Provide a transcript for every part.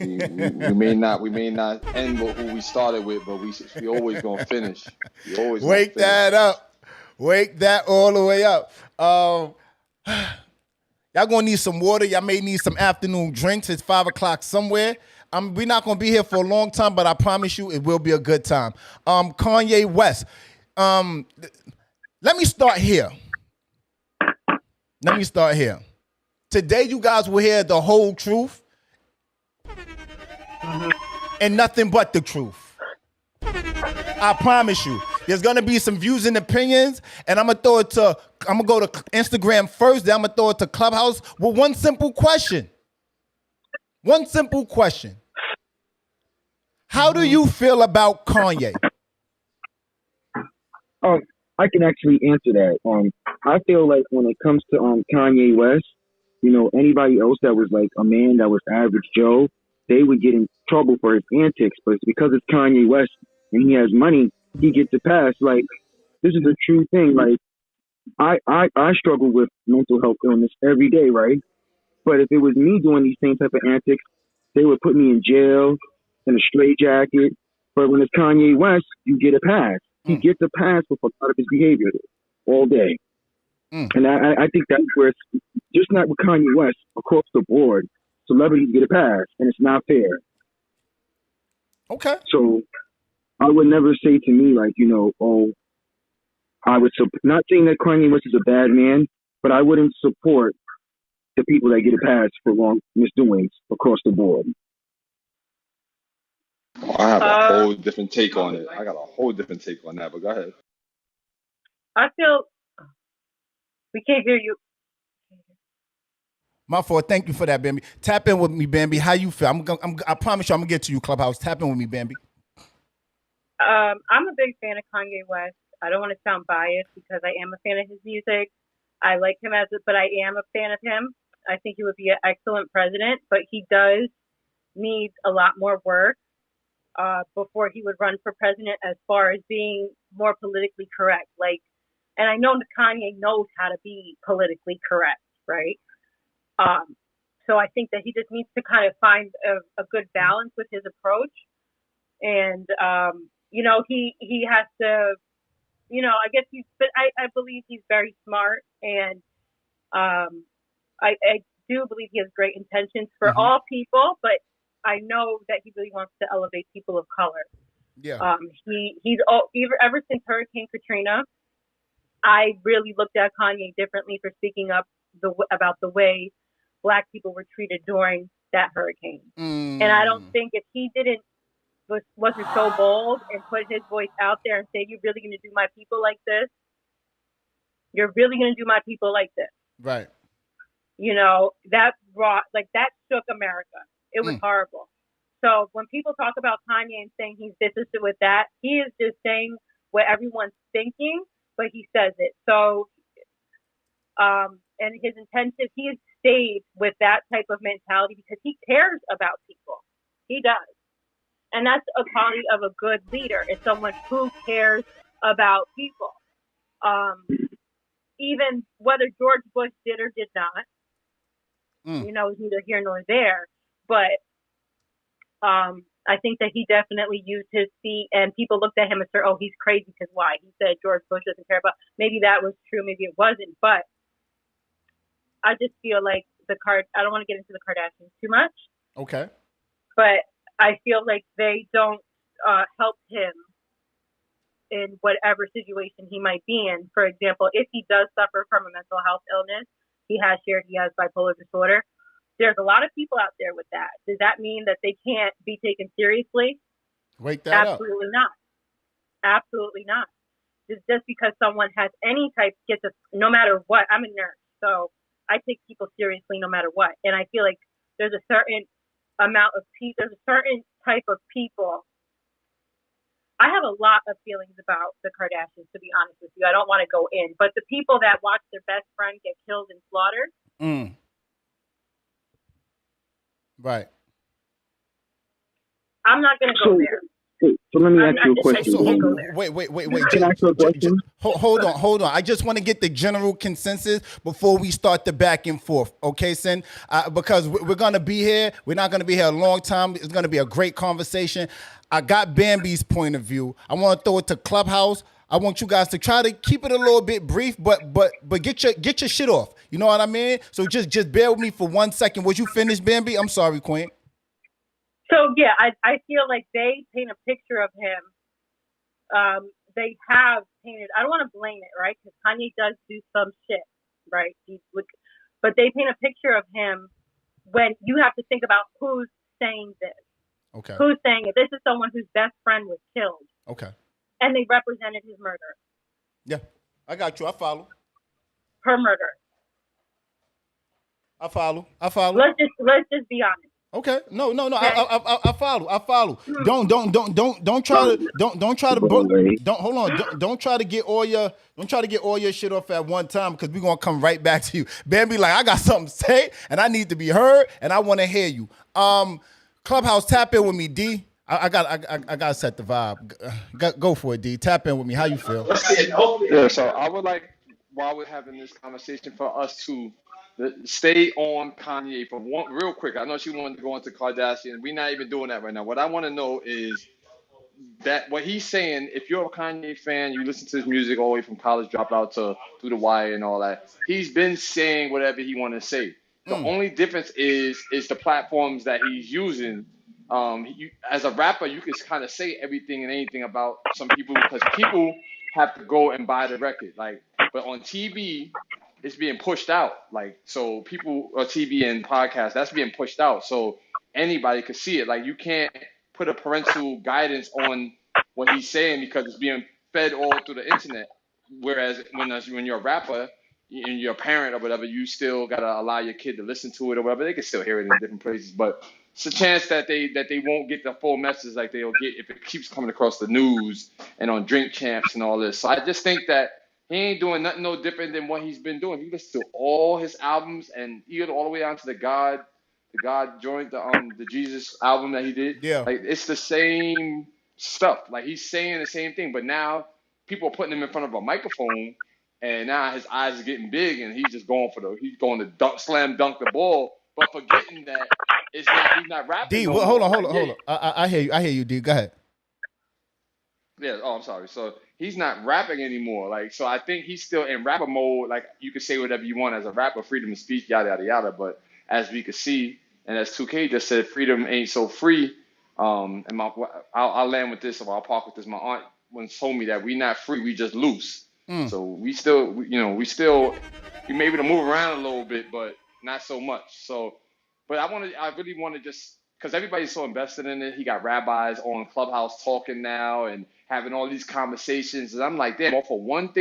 We may not end with who we started with, but we always gonna finish. We always gonna Wake finish. that up. Wake that all the way up. Y'all gonna need some water. Y'all may need some afternoon drinks. It's 5 o'clock somewhere. We're not gonna be here for a long time, but I promise you it will be a good time. Kanye West. Let me start here. Today you guys will hear the whole truth and nothing but the truth. I promise you. There's gonna be some views and opinions, and I'm gonna go to Instagram first, then I'm gonna throw it to Clubhouse with one simple question. How do you feel about Kanye? I can actually answer that. I feel like when it comes to Kanye West, anybody else that was like a man that was average Joe, they would get in trouble for his antics. But it's because it's Kanye West and he has money, he gets a pass. Like, this is a true thing. Like, I struggle with mental health illness every day, right? But if it was me doing these same type of antics, they would put me in jail in a straitjacket. But when it's Kanye West, you get a pass. He gets a pass for a lot of his behavior all day. And I think that's where it's just not with Kanye West, across the board. Celebrities get a pass, and it's not fair. Okay. So I would never say to me, like, I would not saying that Kanye West is a bad man, but I wouldn't support the people that get a pass for wrong misdoings across the board. I have a whole different take on it. I got a whole different take on that, but go ahead. I feel we can't hear you. My fault. Thank you for that, Bambi. Tap in with me, Bambi. How you feel? I promise you, I'm gonna get to you, Clubhouse. Tap in with me, Bambi. I'm a big fan of Kanye West. I don't want to sound biased because I am a fan of his music. I like him but I am a fan of him. I think he would be an excellent president, but he does need a lot more work before he would run for president, as far as being more politically correct. And I know that Kanye knows how to be politically correct, right? So I think that he just needs to kind of find a good balance with his approach. And, he has to, I guess I believe he's very smart. And I do believe he has great intentions for all people, but I know that he really wants to elevate people of color. Yeah. Ever since Hurricane Katrina, I really looked at Kanye differently for speaking up about the way Black people were treated during that hurricane. And I don't think if he wasn't so bold and put his voice out there and say, "You're really going to do my people like this? You're really going to do my people like this?" Right. That that shook America. It was horrible. So when people talk about Kanye and saying he's this with that, he is just saying what everyone's thinking, but he says it. So, and his intention, he has stayed with that type of mentality because he cares about people. He does. And that's a quality of a good leader, is someone who cares about people. Even whether George Bush did or did not, is neither here nor there. But I think that he definitely used his seat, and people looked at him and said, "Oh, he's crazy because why?" He said George Bush doesn't care about. Maybe that was true, maybe it wasn't. But I just feel like I don't want to get into the Kardashians too much. Okay. But I feel like they don't help him in whatever situation he might be in. For example, if he does suffer from a mental health illness, he has shared he has bipolar disorder. There's a lot of people out there with that. Does that mean that they can't be taken seriously? Wake that Absolutely not. Absolutely not. Just because someone has any type no matter what. I'm a nurse, so I take people seriously no matter what. And I feel like there's a certain amount of people, there's a certain type of people. I have a lot of feelings about the Kardashians, to be honest with you. I don't want to go in, but the people that watch their best friend get killed and slaughtered. Right. I'm not going to go there. So let me ask you a I question. can't go there. Wait. Can I ask you a question? Hold on. I just want to get the general consensus before we start the back and forth. Okay, Sin? Because we're going to be here. We're not going to be here a long time. It's going to be a great conversation. I got Bambi's point of view. I want to throw it to Clubhouse. I want you guys to try to keep it a little bit brief, but get your shit off. You know what I mean? So just bear with me for 1 second. Was you finished, Bambi? I'm sorry, Queen. So yeah, I feel like they paint a picture of him. They have painted. I don't want to blame it, right? Because Kanye does do some shit, right? But they paint a picture of him when you have to think about who's saying this. Okay. Who's saying it? This is someone whose best friend was killed. Okay. And they represented his murder. Yeah, I got you. I follow. Her murder. I follow. Let's just be honest. Okay. No. Okay. I follow. Don't try to hold on. Don't try to get all your shit off at one time, because we're gonna come right back to you. Bambi, like, I got something to say and I need to be heard and I want to hear you. Clubhouse, tap in with me, D. I gotta set the vibe. Go for it, D. Tap in with me. How you feel? Yeah, so I would like, while we're having this conversation, for us to stay on Kanye for one real quick. I know she wanted to go into Kardashian. We're not even doing that right now. What I want to know is that what he's saying, if you're a Kanye fan, you listen to his music all the way from College Dropout to Through the Wire and all that, he's been saying whatever he want to say. The only difference is the platforms that he's using. As a rapper, you can kind of say everything and anything about some people, because people have to go and buy the record. Like, but on TV, it's being pushed out. Like, so people, or TV and podcasts, that's being pushed out. So anybody could see it. Like, you can't put a parental guidance on what he's saying because it's being fed all through the internet. Whereas when you're a rapper and you're a parent or whatever, you still gotta allow your kid to listen to it or whatever. They can still hear it in different places, but it's a chance that they won't get the full message like they'll get if it keeps coming across the news and on Drink Champs and all this. So I just think that he ain't doing nothing no different than what he's been doing. You listen to all his albums, and even all the way down to the God joint, the Jesus album that he did. Yeah. Like, it's the same stuff. Like, he's saying the same thing, but now people are putting him in front of a microphone, and now his eyes are getting big, and he's just going to slam dunk the ball, but forgetting that he's not rapping. D, no well, hold more. on. I hear you, D. Go ahead. Yeah. Oh, I'm sorry. So he's not rapping anymore. Like, so I think he's still in rapper mode. Like, you can say whatever you want as a rapper, freedom of speech, yada yada yada. But as we could see, and as 2K just said, freedom ain't so free. And I'll land with this, or I'll park with this. My aunt once told me that we not free, we just loose. So we may be able to move around a little bit, but not so much. So, but I really want to just, because everybody's so invested in it. He got rabbis on Clubhouse talking now and having all these conversations. And I'm like, damn, all for one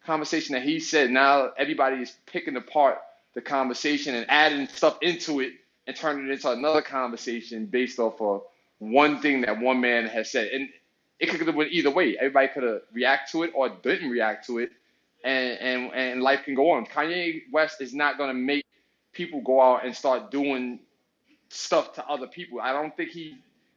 conversation that he said, now everybody is picking apart the conversation and adding stuff into it and turning it into another conversation based off of one thing that one man has said. And it could have went either way. Everybody could have reacted to it or didn't react to it, and life can go on. Kanye West is not going to make people go out and start doing stuff to other people. I don't think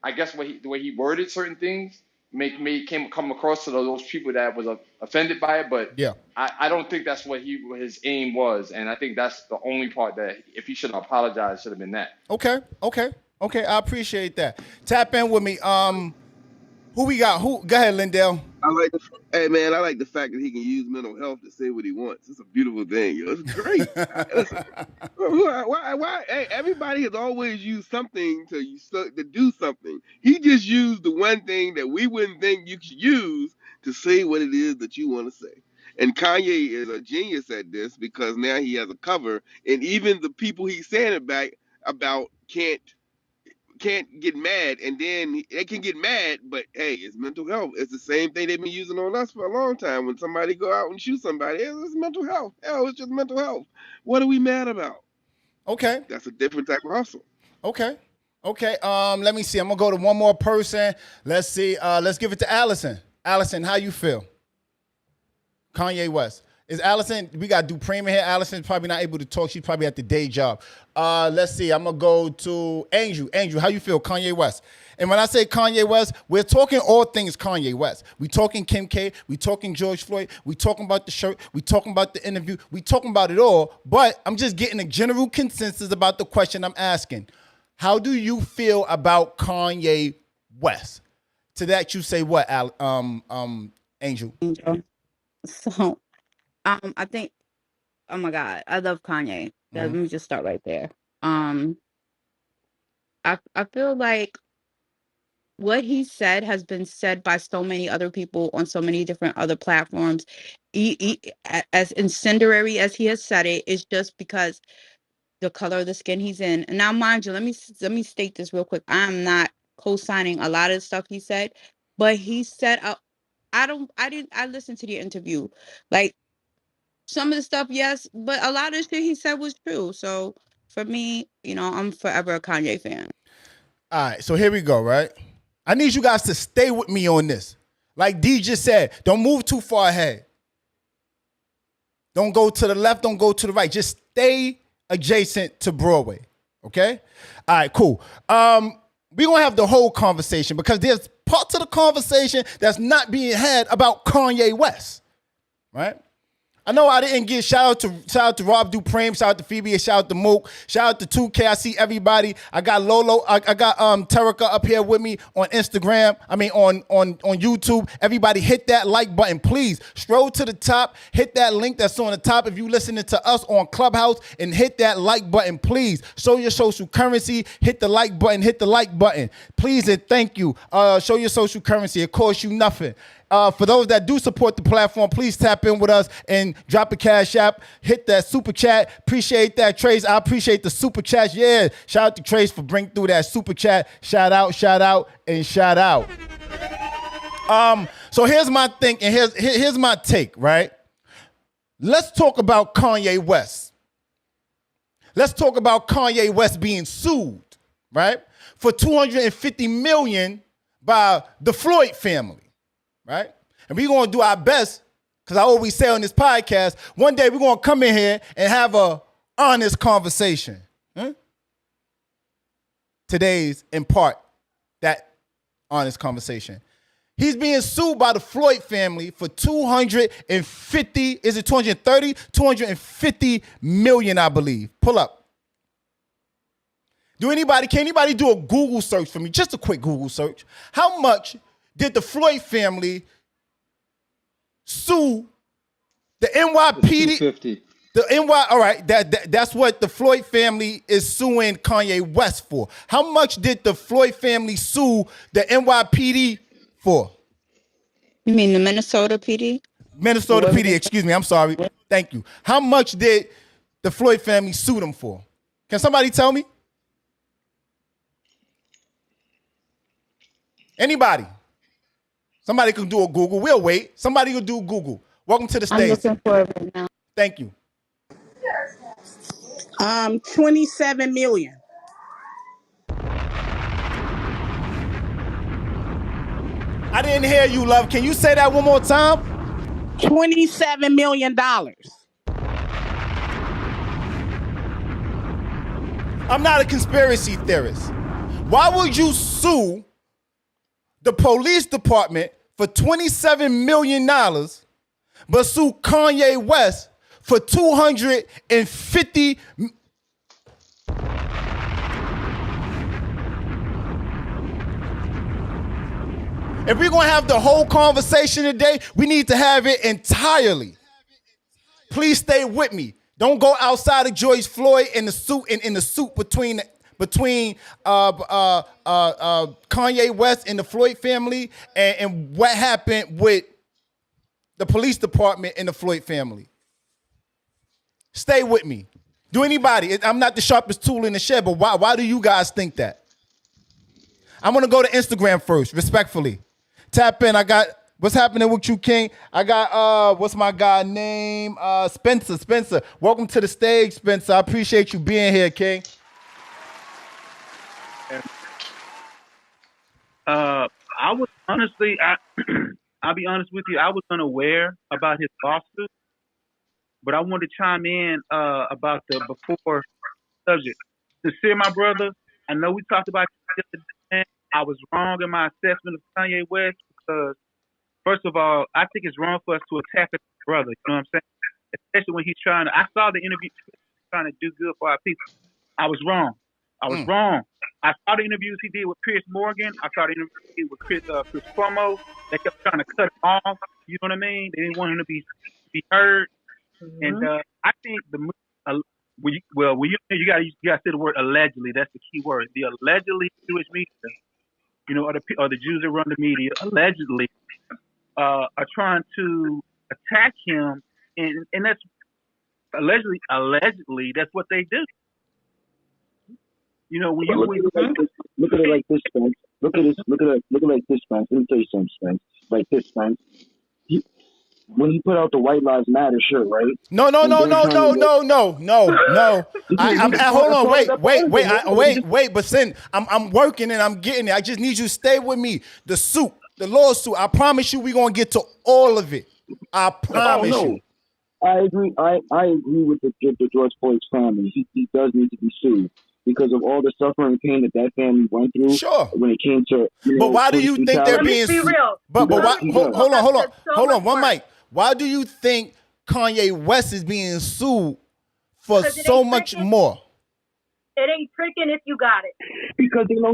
I guess the way he worded certain things come across to those people that was offended by it, but yeah, I don't think that's what his aim was, and I think that's the only part that if he should have apologized, should have been that. Okay. I appreciate that. Tap in with me. Who we got? Go ahead, Lindell. I like the fact that he can use mental health to say what he wants. It's a beautiful thing. Yo. It's great. Listen, why? Hey, everybody has always used something to do something. He just used the one thing that we wouldn't think you could use to say what it is that you want to say. And Kanye is a genius at this, because now he has a cover, and even the people he's saying it about can't get mad, and then they can get mad, but hey, it's mental health. It's the same thing they've been using on us for a long time. When somebody go out and shoot somebody, it's mental health. Hell, it's just mental health. What are we mad about? Okay. That's a different type of hustle. Okay. Let me see. I'm gonna go to one more person. Let's see. Let's give it to Allison. Allison, how you feel? Kanye West. Is Allison? We got Dupreme in here. Allison's probably not able to talk. She's probably at the day job. Let's see. I'm gonna go to Angel. Angel, how you feel? Kanye West. And when I say Kanye West, we're talking all things Kanye West. We talking Kim K. We talking George Floyd. We talking about the shirt. We talking about the interview. We talking about it all. But I'm just getting a general consensus about the question I'm asking. How do you feel about Kanye West? To that you say what, Angel? So, I think, oh my God, I love Kanye. Let me just start right there. I feel like what he said has been said by so many other people on so many different other platforms. As incendiary as he has said it, it's just because the color of the skin he's in. And now, mind you, let me state this real quick. I'm not co-signing a lot of the stuff he said, but he said, I listened to the interview. Like, some of the stuff, yes, but a lot of the shit he said was true. So for me, I'm forever a Kanye fan. All right, so here we go, right? I need you guys to stay with me on this. Like D just said, don't move too far ahead. Don't go to the left, don't go to the right. Just stay adjacent to Broadway, okay? All right, cool. We're going to have the whole conversation because there's parts of the conversation that's not being had about Kanye West, right? I know I didn't get shout out to Rob Dupreme, shout out to Phoebe, shout out to Mook, shout out to 2K. I see everybody. I got Lolo, I got Terica up here with me on Instagram. I mean on YouTube. Everybody hit that like button, please. Scroll to the top, hit that link that's on the top if you listening to us on Clubhouse, and hit that like button, please. Show your social currency, hit the like button, please and thank you. Show your social currency. It costs you nothing. For those that do support the platform, please tap in with us and drop a cash app. Hit that super chat. Appreciate that, Trace. I appreciate the super chat. Yeah, shout out to Trace for bringing through that super chat. Shout out, and shout out. So here's my thing, and here's my take, right? Let's talk about Kanye West. Let's talk about Kanye West being sued, right? For $250 million by the Floyd family. Right? And we're going to do our best, because I always say on this podcast, one day we're going to come in here and have a honest conversation. Today's, in part, that honest conversation. He's being sued by the Floyd family for 250, is it 230? 250 million, I believe. Pull up. Can anybody do a Google search for me? Just a quick Google search. How much did the Floyd family sue the NYPD? All right, that's what the Floyd family is suing Kanye West for. How much did the Floyd family sue the NYPD for? You mean the Minnesota PD? Minnesota PD, excuse me, I'm sorry. Thank you. How much did the Floyd family sue them for? Can somebody tell me? Anybody? Somebody can do a Google. We'll wait. Somebody will do Google. Welcome to the stage. I'm looking for it right now. Thank you. 27 million. I didn't hear you, love. Can you say that one more time? $27 million. I'm not a conspiracy theorist. Why would you sue the police department for $27 million, but sue Kanye West for 250 million? If we're going to have the whole conversation today, we need to have it entirely. Please stay with me. Don't go outside of George Floyd in the suit in the suit between Kanye West and the Floyd family and what happened with the police department and the Floyd family. Stay with me. Do anybody? I'm not the sharpest tool in the shed, but why do you guys think that? I'm going to go to Instagram first, respectfully. Tap in. I got, what's happening with you, King? I got, what's my guy name? Spencer. Spencer, welcome to the stage, Spencer. I appreciate you being here, King. I was honestly, I'll be honest with you, I was unaware about his lawsuit. But I wanted to chime in about the before subject. Sincere, my brother, I know we talked about this the other day, man. I was wrong in my assessment of Kanye West because, first of all, I think it's wrong for us to attack a brother. You know what I'm saying? Especially when he's trying to. I saw the interview trying to do good for our people. I was wrong. I was Mm. wrong. I saw the interviews he did with Piers Morgan. I saw the interviews he did with Chris Cuomo. They kept trying to cut him off. You know what I mean? They didn't want him to be heard. And I think you got to say the word allegedly. That's the key word. The allegedly Jewish media, or the Jews that run the media, allegedly are trying to attack him, and that's allegedly that's what they do. When you look at it like this, Spence. Look at it like this, Spence. Let me tell you something, Spence. Like this, Spence. When he put out the White Lives Matter shirt, right? No. I'm hold on, wait. But Sin, I'm working and I'm getting it. I just need you to stay with me. The lawsuit. I promise you, we're gonna get to all of it. I promise you. I agree. I agree with the George Floyd's family. He does need to be sued because of all the suffering and pain that family went through. Sure. When it came to, but why do you think they're being sued? But why? Hold on. One mic. Why do you think Kanye West is being sued for so much more? It ain't tricking if you got it. Because they know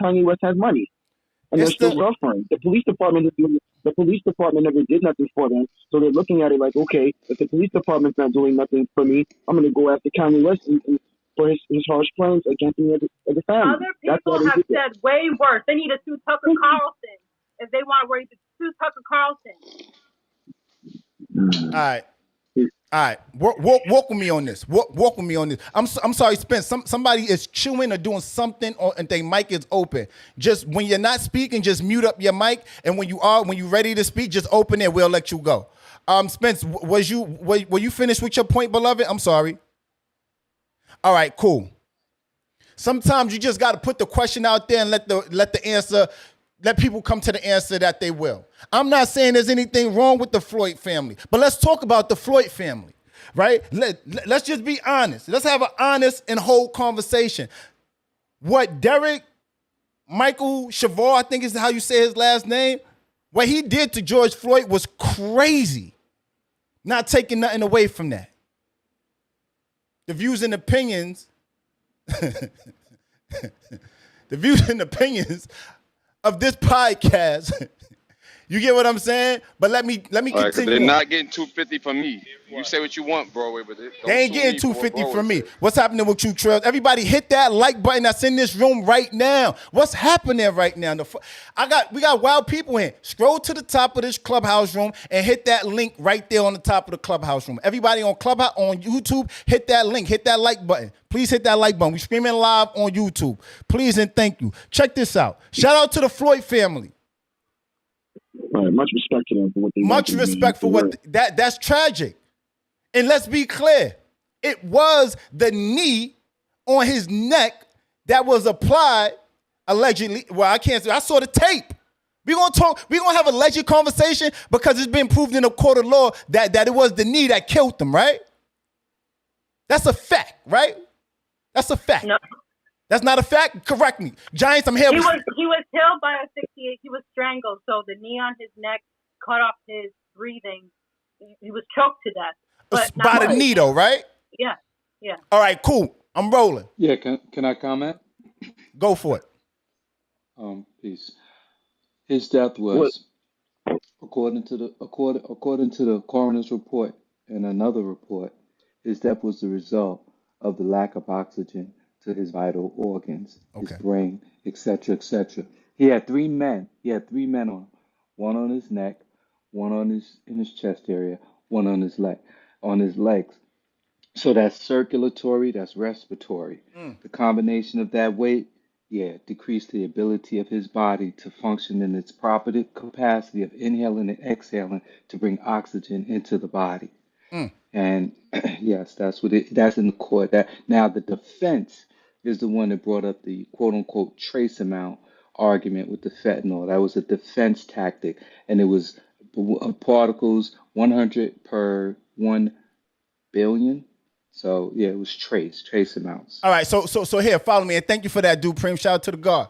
Kanye West has money, and they're still suffering. The police department never did nothing for them, so they're looking at it like, okay, if the police department's not doing nothing for me, I'm going to go after Kanye West and for his harsh claims against me as a family. Other people have said way worse. They need to sue Tucker Carlson if they want to sue Tucker Carlson. All right. Walk with me on this. Walk with me on this. I'm sorry, Spence. Somebody is chewing or doing something, and their mic is open. Just when you're not speaking, just mute up your mic, and when you're ready to speak, just open it. We'll let you go. Spence, were you finished with your point, beloved? I'm sorry. All right, cool. Sometimes you just got to put the question out there and let the answer. Let people come to the answer that they will. I'm not saying there's anything wrong with the Floyd family, but let's talk about the Floyd family, right? Let's just be honest. Let's have an honest and whole conversation. What Derek Michael Shavar, I think is how you say his last name, what he did to George Floyd was crazy. Not taking nothing away from that. The views and opinions, of this podcast. You get what I'm saying? But let me continue. They're not getting $250 from me. You say what you want, Broadway, but they ain't getting $250 from me. What's happening with you, Trails? Everybody hit that like button that's in this room right now. What's happening right now? We got wild people in. Scroll to the top of this Clubhouse room and hit that link right there on the top of the Clubhouse room. Everybody on Clubhouse, on YouTube, hit that link, hit that like button. Please hit that like button. We're streaming live on YouTube. Please and thank you. Check this out. Shout out to the Floyd family. Much respect to them for what they Much respect for what that's tragic. And let's be clear, it was the knee on his neck that was applied allegedly. Well, I can't say. I saw the tape. We're gonna have a alleged conversation because it's been proved in a court of law that it was the knee that killed them, right? That's a fact, right? That's a fact. No. That's not a fact? Correct me. Giants, I'm here. He was killed by a 68. He was strangled. So the knee on his neck cut off his breathing. He was choked to death. But by the knee, though, right? Yeah. All right, cool. I'm rolling. Yeah, can I comment? Go for it. Peace. His death was, according to the coroner's report and another report, his death was the result of the lack of oxygen to his vital organs, his brain, etc., etc. He had three men. On one on his neck, one in his chest area, one on his legs. So that's circulatory, that's respiratory. The combination of that weight, decreased the ability of his body to function in its proper capacity of inhaling and exhaling to bring oxygen into the body. And yes, that's in the court. Now the defense is the one that brought up the quote unquote trace amount argument with the fentanyl. That was a defense tactic, and it was particles 100 per billion. So yeah, it was trace amounts. All right, so here, follow me, and thank you for that, dude. Preem, shout out to the God.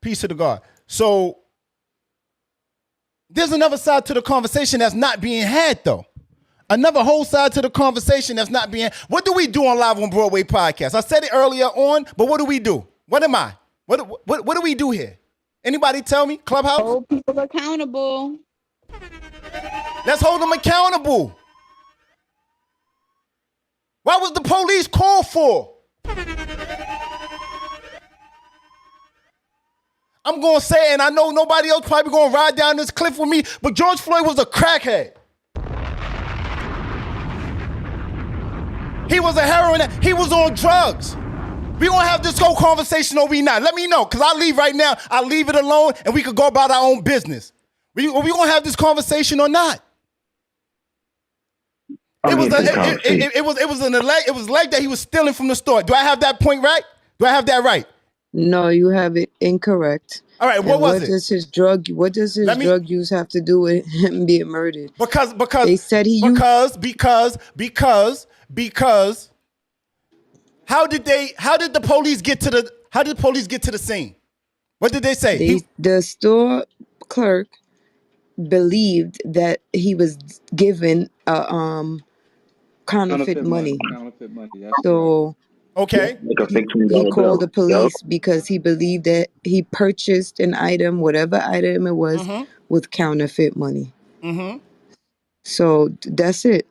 Peace to the God. So there's another side to the conversation that's not being had, though. Another whole side to the conversation that's not being. What do we do on Live on Broadway podcast? I said it earlier on, but what do we do? What am I? What do we do here? Anybody tell me? Clubhouse? Hold people accountable. Let's hold them accountable. Why was the police called for? I'm going to say, and I know nobody else probably going to ride down this cliff with me, but George Floyd was a crackhead. He was a heroin. He was on drugs. We going to have this whole conversation or we not? Let me know, because I'll leave right now. I'll leave it alone, and we could go about our own business. We going to have this conversation or not? It was leg that he was stealing from the store. Do I have that point right? Do I have that right? No, you have it incorrect. All right, what was it? What does his drug use have to do with him being murdered? Because they said he because how did the police get to the scene? What did they say? The store clerk believed that he was given counterfeit money. Counterfeit money. So okay, he called the police because he believed that he purchased an item, whatever item it was, with counterfeit money. So that's it.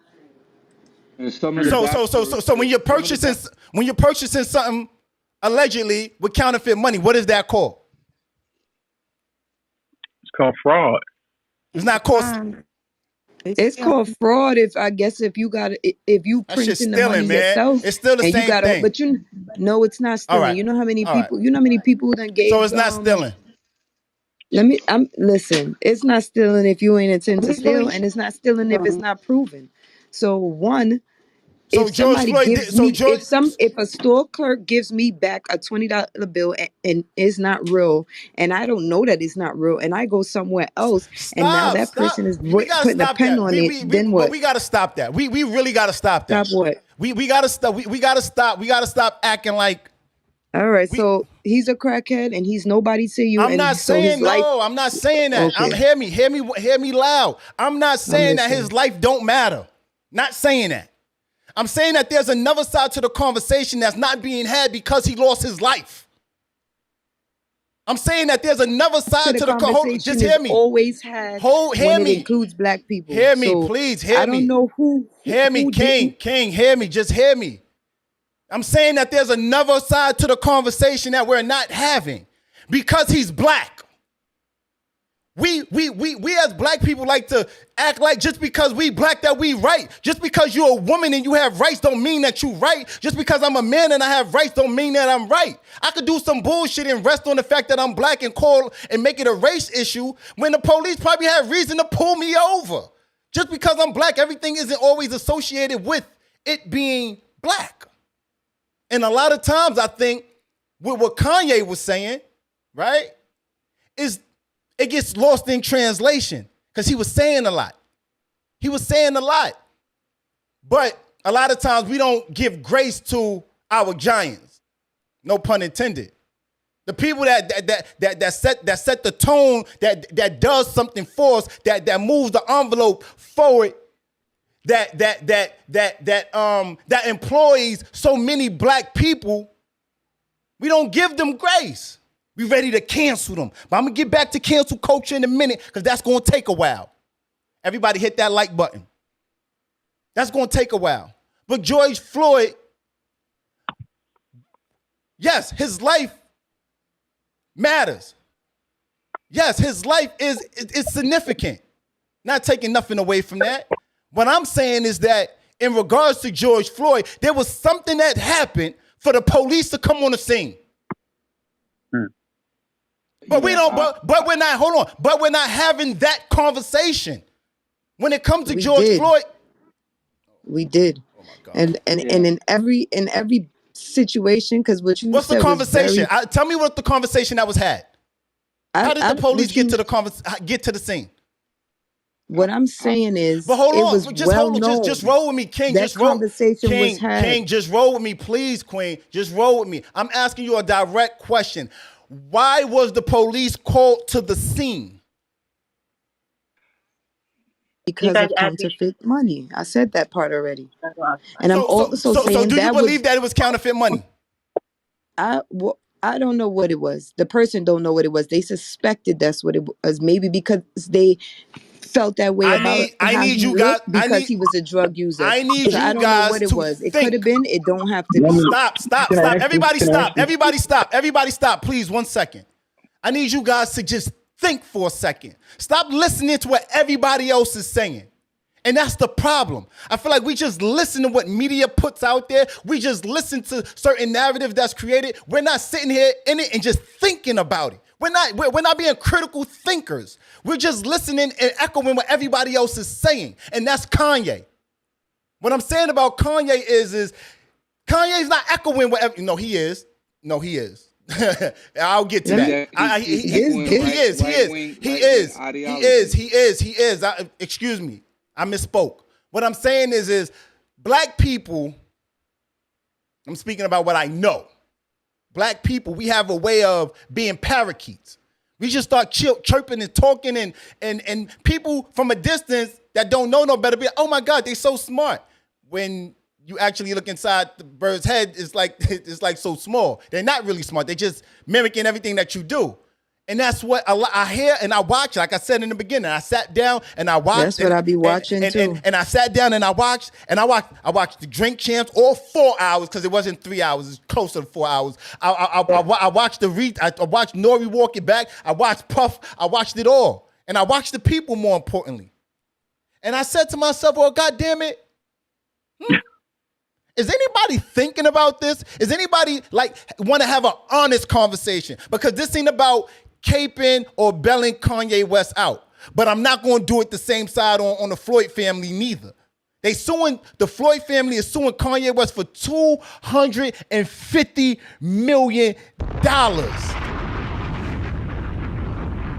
So when you're purchasing something allegedly with counterfeit money, what is that called? It's called fraud. It's not called. It's called fraud. If you printing the money yourself, it's still the same thing. But no, it's not stealing. Right. You know how many people? You know how many people that gave? So it's not stealing. Listen. It's not stealing if you ain't intend to steal, and it's not stealing if it's not proven. So one. So if somebody gives me, if a store clerk gives me back a $20 bill and it's not real, and I don't know that it's not real, and I go somewhere else, and now that person is putting a pen on it, then what? But we gotta stop that. We really gotta stop that. Stop what? We gotta stop. We gotta stop acting like. All right, so he's a crackhead and he's nobody to you. I'm not saying no. I'm not saying that. Okay. Hear me loud. I'm not saying that his life don't matter. Not saying that. I'm saying that there's another side to the conversation that's not being had because he lost his life. I'm saying that there's another side to the conversation. Just hear me. Always had when it includes black people. Hear me, please. Hear me. I don't know who. Hear me, King. Hear me. Just hear me. I'm saying that there's another side to the conversation that we're not having because he's black. We as black people like to act like just because we black that we right. Just because you're a woman and you have rights don't mean that you right. Just because I'm a man and I have rights don't mean that I'm right. I could do some bullshit and rest on the fact that I'm black and call and make it a race issue when the police probably have reason to pull me over. Just because I'm black, everything isn't always associated with it being black. And a lot of times I think with what Kanye was saying, right, is it gets lost in translation because he was saying a lot. But a lot of times we don't give grace to our giants. No pun intended. The people that set the tone, that does something for us, that moves the envelope forward, that employs so many black people, we don't give them grace. We ready to cancel them. But I'm going to get back to cancel culture in a minute because that's going to take a while. Everybody hit that like button. That's going to take a while. But George Floyd, yes, his life matters. Yes, his life is significant. Not taking nothing away from that. What I'm saying is that in regards to George Floyd, there was something that happened for the police to come on the scene. But we don't. But we're not. Hold on. But we're not having that conversation when it comes to George Floyd. We did. Oh my God. And in every situation, because what you what's said the conversation? Was tell me what the conversation that was had. How did the police get to the scene? What I'm saying But is, hold it was on, just well hold on, just known roll with me, King. that Just roll, conversation was had. King. Just roll with me, please, Queen. Just roll with me. I'm asking you a direct question. Why was the police called to the scene? You Because guys of asked me. counterfeit money. I said that part already. That's all. And I'm So, so, also so, so, saying do you that believe was, that it was counterfeit money? I don't know what it was. The person don't know what it was. They suspected that's what it was. Maybe because they felt that way about I how need he you guys. looked because he was a drug user. I need So I you don't know guys what it to was. It could have think. been. It don't have to Let be. me- Stop. Can I ask you- Everybody can I ask stop. you- Everybody stop. Please, 1 second. I need you guys to just think for a second. Stop listening to what everybody else is saying. And that's the problem. I feel like we just listen to what media puts out there. We just listen to certain narrative that's created. We're not sitting here in it and just thinking about it. We're not being critical thinkers. We're just listening and echoing what everybody else is saying. And that's Kanye. What I'm saying about Kanye is Kanye's not echoing whatever. No, he is. No, he is. I'll get to that. He is. Excuse me. I misspoke. What I'm saying is black people, I'm speaking about what I know. Black people, we have a way of being parakeets. We just start chirping and talking and people from a distance that don't know no better be like, oh my God, they're so smart. When you actually look inside the bird's head, it's like so small. They're not really smart. They're just mimicking everything that you do. And that's what I hear and I watch. Like I said in the beginning, I sat down and I watched. That's what I be watching too. And I sat down and I watched the Drink Champs all 4 hours because it wasn't 3 hours. It's closer to 4 hours. I watched I watched Nori walk it back. I watched Puff. I watched it all, and I watched the people more importantly. And I said to myself, "Well, God damn it." Is anybody thinking about this? Is anybody want to have an honest conversation? Because this ain't about caping or belling Kanye West out. But I'm not going to do it the same side on the Floyd family neither. The Floyd family is suing Kanye West for $250 million.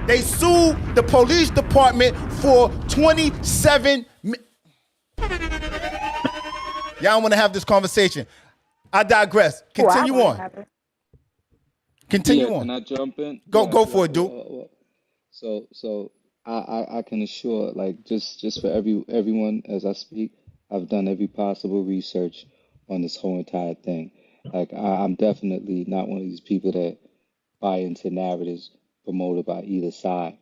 They sued the police department for 27 Y'all want to have this conversation. I digress. Continue on. Continue on. Can I jump in? Go for it, dude. So I can assure, like, just for everyone as I speak, I've done every possible research on this whole entire thing. Like, I'm definitely not one of these people that buy into narratives promoted by either side.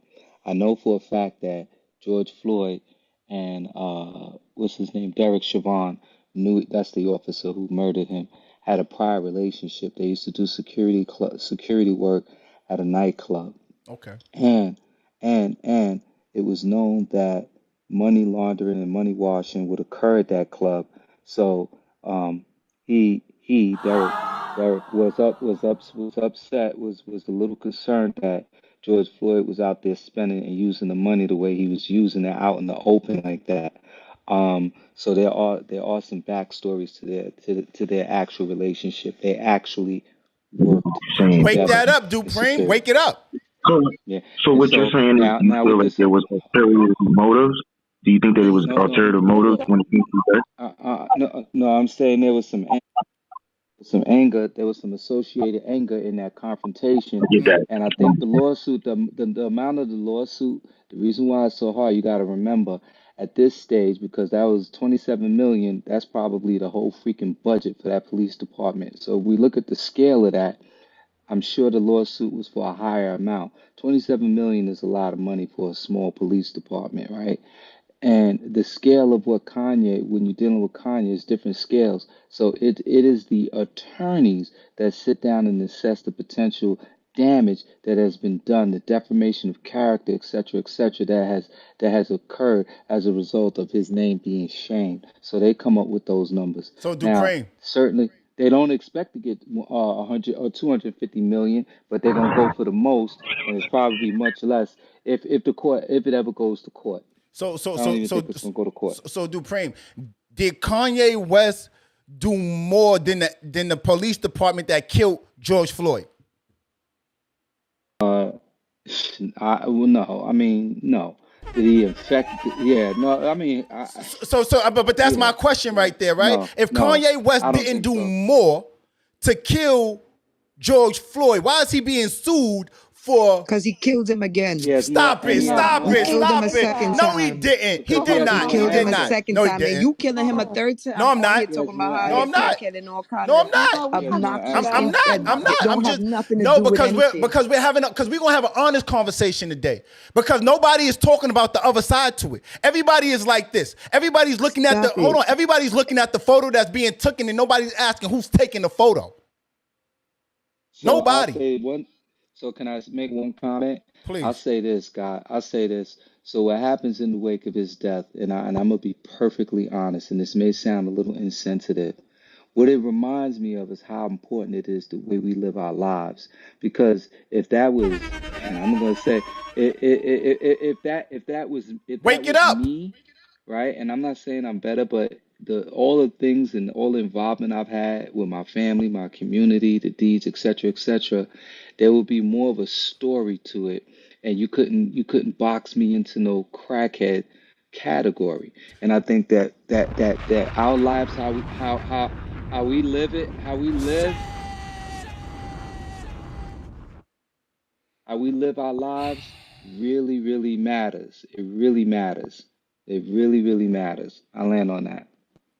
I know for a fact that George Floyd and what's his name, Derek Chauvin, that's the officer who murdered him, had a prior relationship. They used to do security work at a nightclub. Okay. And it was known that money laundering and money washing would occur at that club. So Derek was upset, was a little concerned that George Floyd was out there spending and using the money the way he was using it out in the open like that. So there are some backstories to their actual relationship. They actually worked Wake that together up, Dupreme. Wake it up. So what you're saying is you feel like there was ulterior motives? Do you think that it was ulterior motives when it came to that? No, I'm saying there was some anger. There was some associated anger in that confrontation, and I think the lawsuit, the amount of the lawsuit, the reason why it's so hard, you got to remember at this stage, because that was 27 million. That's probably the whole freaking budget for that police department. So if we look at the scale of that, I'm sure the lawsuit was for a higher amount. 27 million is a lot of money for a small police department, right? And the scale of what Kanye, when you're dealing with Kanye, is different scales. So it is the attorneys that sit down and assess the potential damage that has been done, the defamation of character, et cetera, that has occurred as a result of his name being shamed. So they come up with those numbers. So Dupreme. Now, certainly they don't expect to get 100 or 250 million, but they're gonna go for the most, and it's probably much less if it ever goes to court. I don't even think it's gonna go to court. So Dupreme, did Kanye West do more than the police department that killed George Floyd? No. I mean, no. Did he infect? Yeah, no, I mean, But that's my question right there, right? no, If no, Kanye West I don't didn't think do so. more to kill George Floyd, why is he being sued for? Because he killed him again. He has more, Stop and it! he has Stop He it! more. killed him Stop a it! second No, he time. didn't. He Because he did has He not. more He killed him did a not. evidence. second No, he time, and didn't. you killing him a third time. No, I'm I'm on not. here He has talking about more how No, you're I'm a evidence. not. crackhead and all kind No, of I'm not. He has more obnoxious I'm things evidence. that not. I'm not. don't I'm have just nothing to no do with anything. because we're going to have an honest conversation today. Because nobody is talking about the other side to it. Everybody is like this. Everybody's looking at Stop it. Everybody's looking at the photo that's being taken, and nobody's asking who's taking the photo. So I'll Nobody. say one. So can I make one comment? I'll Please. say this, guy. I'll say this. So what happens in the wake of his death, and I'm gonna be perfectly honest, and this may sound a little insensitive. What it reminds me of is how important it is the way we live our lives. Because if that was, and I'm gonna say, if that Wake it was up. me, right? And I'm not saying I'm better, but the all the things and all the involvement I've had with my family, my community, the deeds, etc., there would be more of a story to it, and you couldn't box me into no crackhead category. And I think that our lives, how we live it, how we live our lives really, really matters. It really matters. It really, really matters. I land on that.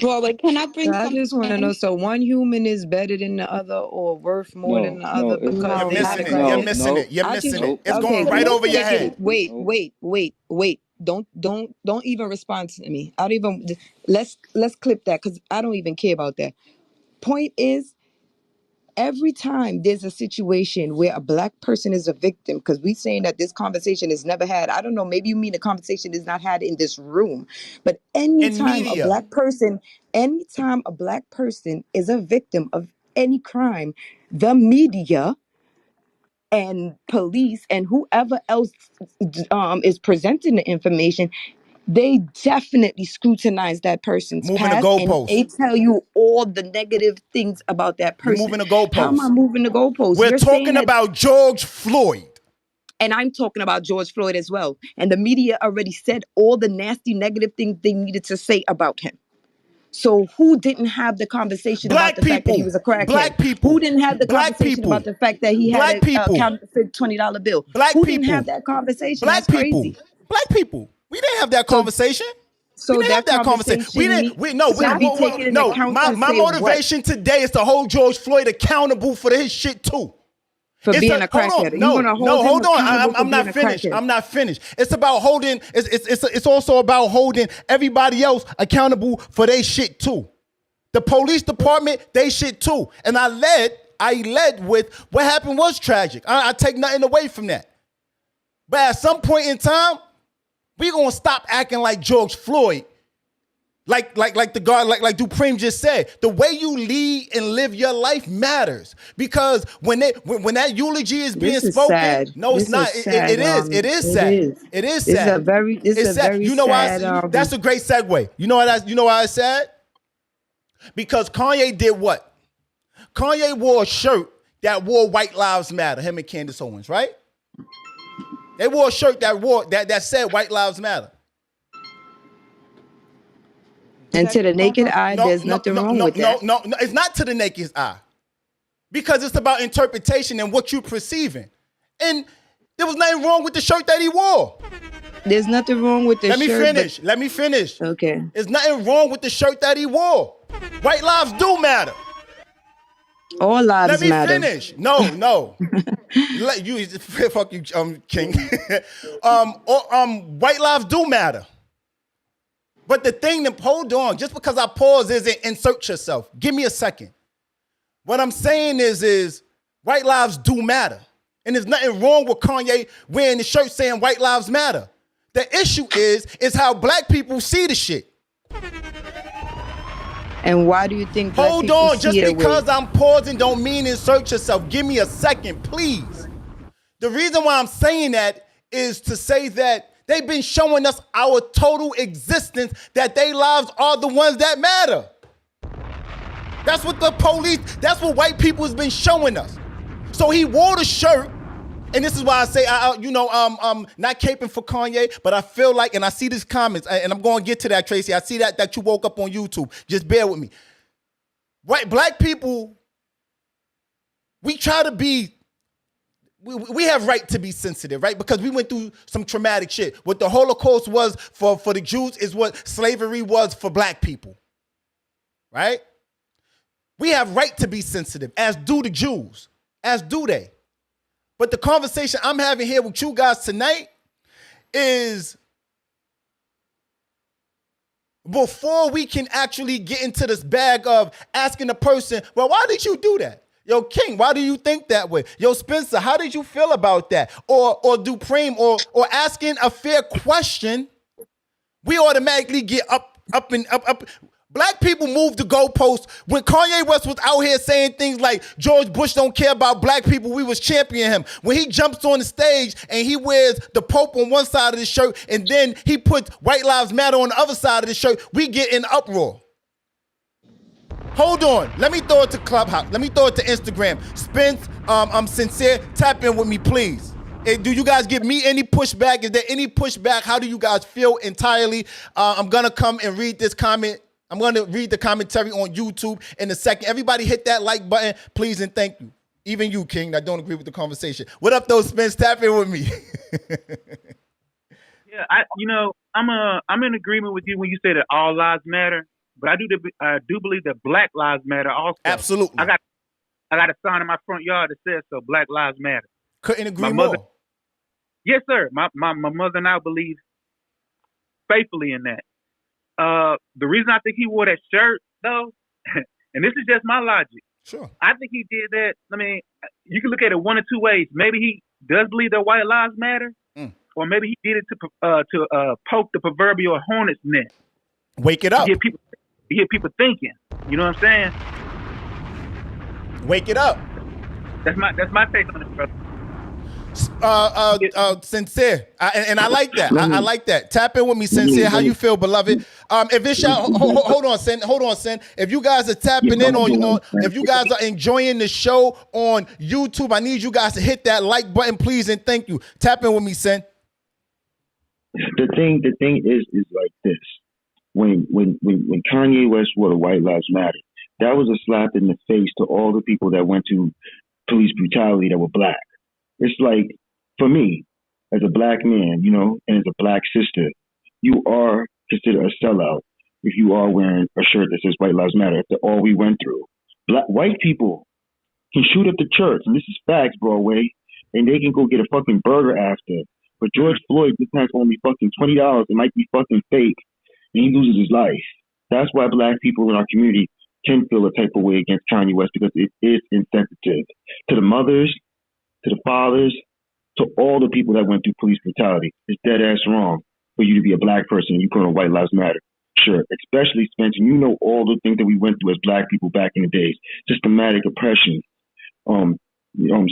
Well, like, can I So bring I something just want to know, in? so one human is better than the other or worth more than No, the no, other it's because You're No, they not had a missing at it. You're all. crackhead? missing it. no, You're I just, missing it. nope, It's okay, going So right over listen, your okay, head. nope. wait. Don't even respond to me. I don't even, let's clip that because I don't even care about that. Point is, every time there's a situation where a black person is a victim, because we saying that this conversation is never had. I don't know, maybe you mean the conversation is not had in this room, but In media. anytime a black person is a victim of any crime, the media and police and whoever else is presenting the information, they definitely scrutinize that person's Moving the past and they goalposts. tell you all the negative things about that You're person. moving the How am I goalposts. moving the goalposts? We're You're saying talking that, about George Floyd. and I'm talking about George Floyd as well. And the media already said all the nasty, negative things they needed to say about him. So who didn't have the conversation about Black the fact that he people. was a crackhead? Black Who people. didn't have the Black conversation people. about the fact that he had Black a people. counterfeit $20 bill? Black Who didn't have people. that conversation? That's Black people. crazy. Black people. We didn't have that So conversation. We so didn't have that that conversation. We conversation didn't. We no. We, should that's be whoa, taken in no. account to My say what? motivation today is to hold George Floyd accountable for his shit too. For It's being a a hold crackhead. on. You're gonna No. hold him Hold on. accountable for I'm being not a finished. crackhead. I'm not finished. It's about holding. It's also about holding everybody else accountable for their shit too. The police department, they shit too. And I led with what happened was tragic. I take nothing away from that. But at some point in time, we gonna stop acting like George Floyd. Like the guard, like Dupreme just said, the way you lead and live your life matters. Because when that eulogy is being This is spoken, sad. no, it's This not. is sad. It is It sad. is. It is This is a sad. very It's sad. You know why? sad. That's a great segue. You know why it's sad? Because Kanye did what? Kanye wore a shirt that wore White Lives Matter. Him and Candace Owens, right? They wore a shirt that said White Lives Matter. And to the naked eye, No, there's nothing wrong with that. no. It's not to the naked eye. Because it's about interpretation and what you're perceiving. And there was nothing wrong with the shirt that he wore. There's nothing wrong with the Let shirt. me finish. Okay. There's nothing wrong with the shirt that he wore. White lives do matter. All lives Let me matter. finish. No. Let you fuck you, King. White lives do matter. But the thing that hold on, just because I pause isn't insert yourself. Give me a second. What I'm saying is white lives do matter. And there's nothing wrong with Kanye wearing the shirt saying white lives matter. The issue is how black people see the shit. And why do you think black Hold people on, see just it because away? I'm pausing don't mean insert yourself. Give me a second, please. The reason why I'm saying that is to say that they've been showing us our total existence, that their lives are the ones that matter. That's what the police, that's what white people has been showing us. So he wore the shirt And this is why I say, not caping for Kanye, but I feel like, and I see these comments, and I'm going to get to that, Tracy. I see that you woke up on YouTube. Just bear with me. Right, black people, we try to be, we have right to be sensitive, right? Because we went through some traumatic shit. What the Holocaust was for the Jews is what slavery was for black people, right? We have right to be sensitive, as do the Jews, as do they. But the conversation I'm having here with you guys tonight is before we can actually get into this bag of asking the person, well, why did you do that? Yo, King, why do you think that way? Yo, Spencer, how did you feel about that? Or Dupreme, or asking a fair question, we automatically get up. Black people moved the goalposts. When Kanye West was out here saying things like George Bush don't care about black people, we was championing him. When he jumps on the stage and he wears the Pope on one side of the shirt and then he puts White Lives Matter on the other side of the shirt, we get in uproar. Hold on. Let me throw it to Clubhouse. Let me throw it to Instagram. Spence, I'm sincere. Tap in with me, please. Do you guys give me any pushback? Is there any pushback? How do you guys feel entirely? I'm going to come and read this comment. I'm going to read the commentary on YouTube in a second. Everybody hit that like button, please, and thank you. Even you, King, that don't agree with the conversation. What up, though, Spence? Tap in with me. Yeah, I'm in agreement with you when you say that all lives matter, but I do believe that Black Lives Matter also. Absolutely. I got a sign in my front yard that says so. Black Lives Matter. Couldn't agree more. Yes, sir. My mother and I believe faithfully in that. The reason I think he wore that shirt, though, and this is just my logic. Sure. I think he did that. I mean, you can look at it one of two ways. Maybe he does believe that white lives matter, or maybe he did it to poke the proverbial hornet's nest. Wake it up. To get people thinking. You know what I'm saying? Wake it up. That's my take on it, brother. Sincere, and I like that. I like that. Tap in with me, Sincere. How you feel, beloved? If it's hold on, Sin. If you guys are tapping in on, if you guys are enjoying the show on YouTube, I need you guys to hit that like button, please, and thank you. Tap in with me, Sin. The thing is like this. When Kanye West wore the White Lives Matter, that was a slap in the face to all the people that went to police brutality that were black. It's like, for me, as a black man, and as a black sister, you are considered a sellout if you are wearing a shirt that says White Lives Matter after all we went through. White people can shoot up the church, and this is facts, Broadway, and they can go get a fucking burger after. But George Floyd just has only fucking $20. It might be fucking fake, and he loses his life. That's why black people in our community can feel a type of way against Kanye West, because it is insensitive to the mothers, to the fathers, to all the people that went through police brutality. It's dead ass wrong for you to be a black person and you call it White Lives Matter. Sure, especially Spencer, all the things that we went through as black people back in the days. Systematic oppression,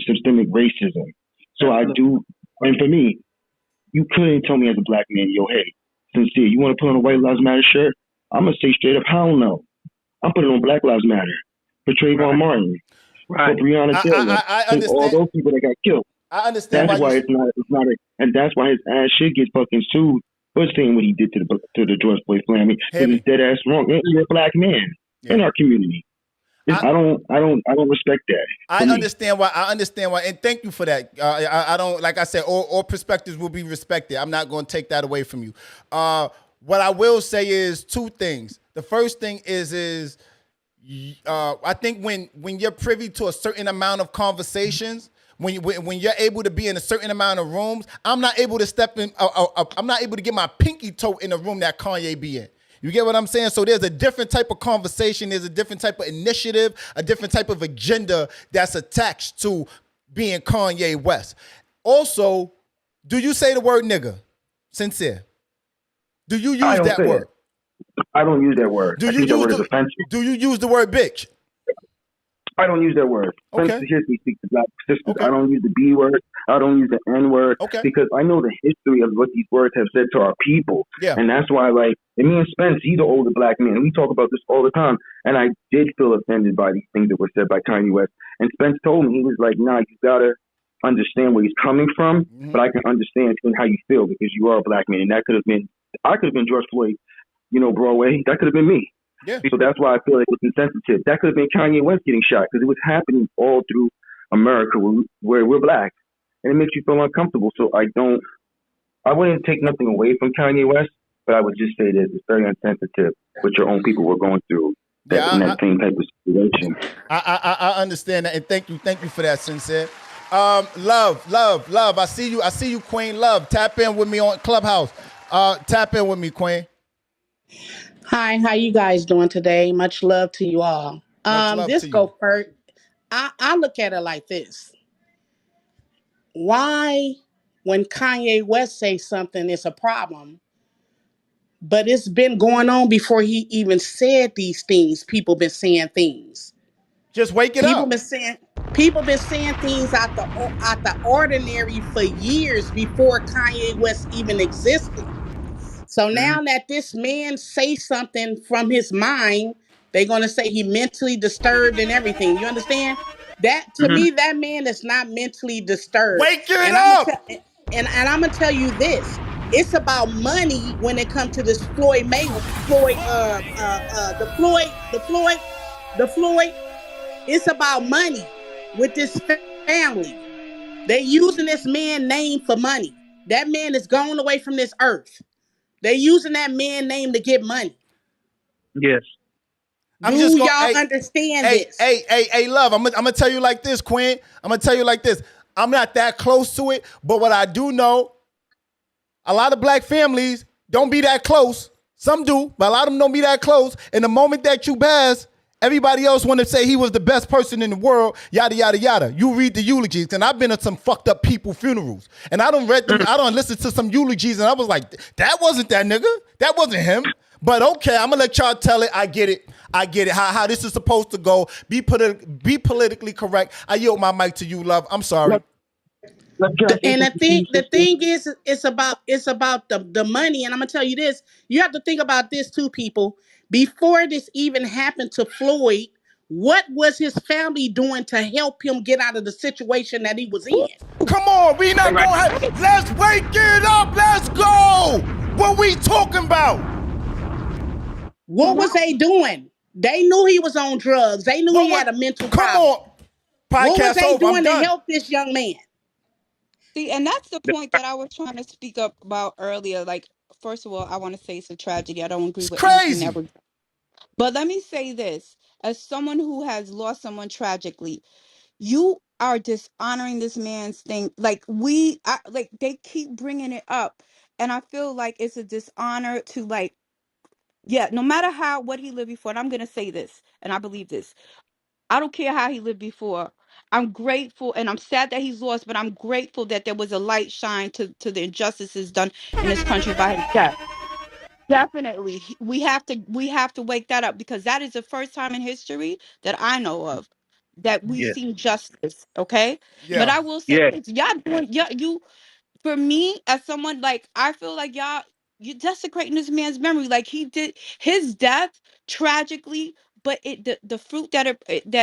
systemic racism. So I do, and for me, you couldn't tell me as a black man, yo, hey, Sincere, you want to put on a White Lives Matter shirt? I'm going to say straight up, hell no. I'm putting on Black Lives Matter for Trayvon Martin. Right. For Breonna Taylor, I understand. all those people that got killed. I understand. That's why it's not, and that's why his ass should get fucking sued for saying what he did to the George Floyd family. Because it's dead ass wrong. And you're a black man in our community. I don't respect that. I understand why, and thank you for that. I don't, like I said, all perspectives will be respected. I'm not going to take that away from you. What I will say is two things. The first thing is I think when you're privy to a certain amount of conversations, when you're able to be in a certain amount of rooms, I'm not able to step in. I'm not able to get my pinky toe in a room that Kanye be in. You get what I'm saying? So there's a different type of conversation. There's a different type of initiative, a different type of agenda that's attached to being Kanye West. Also, do you say the word nigga? Sincere. Do you use that word? I don't use that word. I think that word is offensive. Do you use the word bitch? I don't use that word. Okay. Spencer hears me speak to black sisters. Okay. I don't use the B word. I don't use the N word. Okay. Because I know the history of what these words have said to our people. Yeah. And that's why, and me and Spence, he's an older black man, and we talk about this all the time. And I did feel offended by these things that were said by Kanye West. And Spence told me, he was like, nah, you gotta understand where he's coming from, but I can understand how you feel because you are a black man, and that could have been I could have been George Floyd, Broadway. That could have been me. Yeah. So that's why I feel like it's insensitive. That could have been Kanye West getting shot because it was happening all through America where we're black, and it makes you feel uncomfortable. So I wouldn't take nothing away from Kanye West, but I would just say that it's very insensitive what your own people were going through in that same type of situation. I understand that, and thank you for that, Sincere. Love. I see you, Queen. Love, tap in with me on Clubhouse. Tap in with me, Queen. Hi, how you guys doing today? Much love to you all. Much love This to you. go first. I look at it like this. Why, when Kanye West says something, it's a problem, but it's been going on before he even said these things. People been saying things. Just wake it up. People been saying things out the ordinary for years before Kanye West even existed. So now that this man say something from his mind, they're gonna say he mentally disturbed and everything. You understand? That to me, that man is not mentally disturbed. Wake it And I'm gonna up. tell and I'm gonna tell you this. It's about money when it comes to this the Floyd. It's about money with this family. They using this man name for money. That man is gone away from this earth. They using that man name to get money. Yes. I'm just Do going. y'all understand this? Hey, love. I'm gonna tell you like this, Queen. I'm gonna tell you like this. I'm not that close to it, but what I do know, a lot of black families don't be that close. Some do, but a lot of them don't be that close. And the moment that you pass, everybody else want to say he was the best person in the world, yada, yada, yada. You read the eulogies, and I've been at some fucked up people funerals. And I don't read them, I don't listen to some eulogies, and I was like, that wasn't that nigga. That wasn't him. But okay, I'm gonna let y'all tell it. I get it. How this is supposed to go. Be politically correct. I yield my mic to you, love. I'm sorry. And the thing is, it's about the money. And I'm gonna tell you this: you have to think about this too, people. Before this even happened to Floyd, what was his family doing to help him get out of the situation that he was in? Come on, we not gonna have. Let's wake it up. Let's go. What we talking about? What was they doing? They knew he was on drugs. They knew he had a mental problem. Come on. What was Podcast they over. doing I'm to done. help this young man? See, and that's the point that I was trying to speak up about earlier. Like, first of all, I want to say it's a tragedy. I don't agree It's with anything crazy. that was. But let me say this: as someone who has lost someone tragically, you are dishonoring this man's thing. Like like they keep bringing it up, and I feel like it's a dishonor to like, yeah. No matter what he lived before, and I'm gonna say this, and I believe this. I don't care how he lived before. I'm grateful and I'm sad that he's lost, but I'm grateful that there was a light shine to the injustices done in this country by his death. Definitely. We have to wake that up because that is the first time in history that I know of that we've Yes. seen justice. Okay. But Yeah. I will say Yes. this, y'all doing you for me as someone like I feel like y'all you desecrating this man's memory. Like he did his death tragically, but the fruit that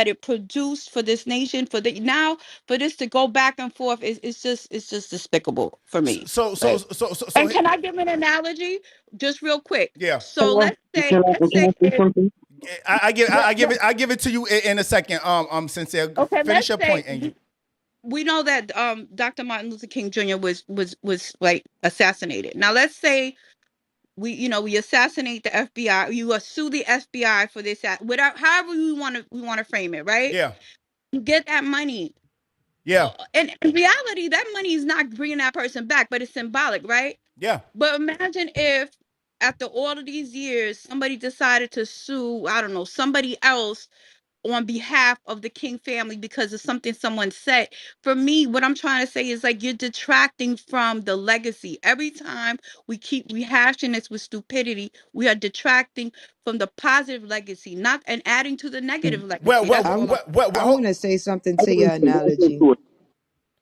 it produced for this nation for this to go back and forth it's just despicable for me. Like, So and can I give an analogy just real quick? yeah. So let's say let's Can say I say if something? I give it to you in a second. Sincere. okay, Finish let's your say point, Angel. we know that Dr. Martin Luther King Jr. was like assassinated. Now let's say we assassinate the FBI. You sue the FBI for this, without however we want to frame it, right? Yeah. You get that money, Yeah. and in reality, that money is not bringing that person back, but it's symbolic, right? Yeah. But imagine if after all of these years, somebody decided to sue, I don't know, somebody else on behalf of the King family because of something someone said. For me, what I'm trying to say is like you're detracting from the legacy. Every time we keep rehashing this with stupidity, we are detracting from the positive legacy, not and adding to the negative legacy. That's all. I want to say something to your analogy.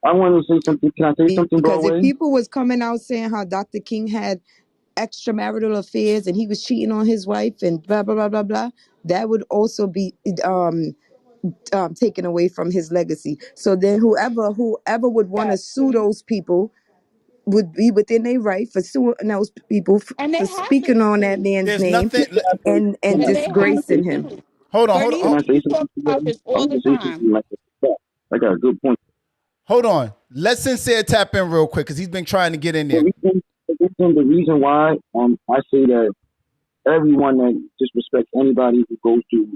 I want to say something. Can I say something, Because if Broadway? people was coming out saying how Dr. King had extramarital affairs and he was cheating on his wife and blah blah blah blah blah, that would also be taken away from his legacy. So then whoever would want to sue those people would be within their right for suing those people And they for have speaking been on that sued. man's There's name nothing. and And they have disgracing been him. sued. Hold on, hold Bernice, Can on, I say we something? talk about this I all was the gonna say something time. like that. I got a good point. hold on. Let Sincere tap in real quick because he's been trying to get in there. The reason why I say that everyone that disrespects anybody who goes through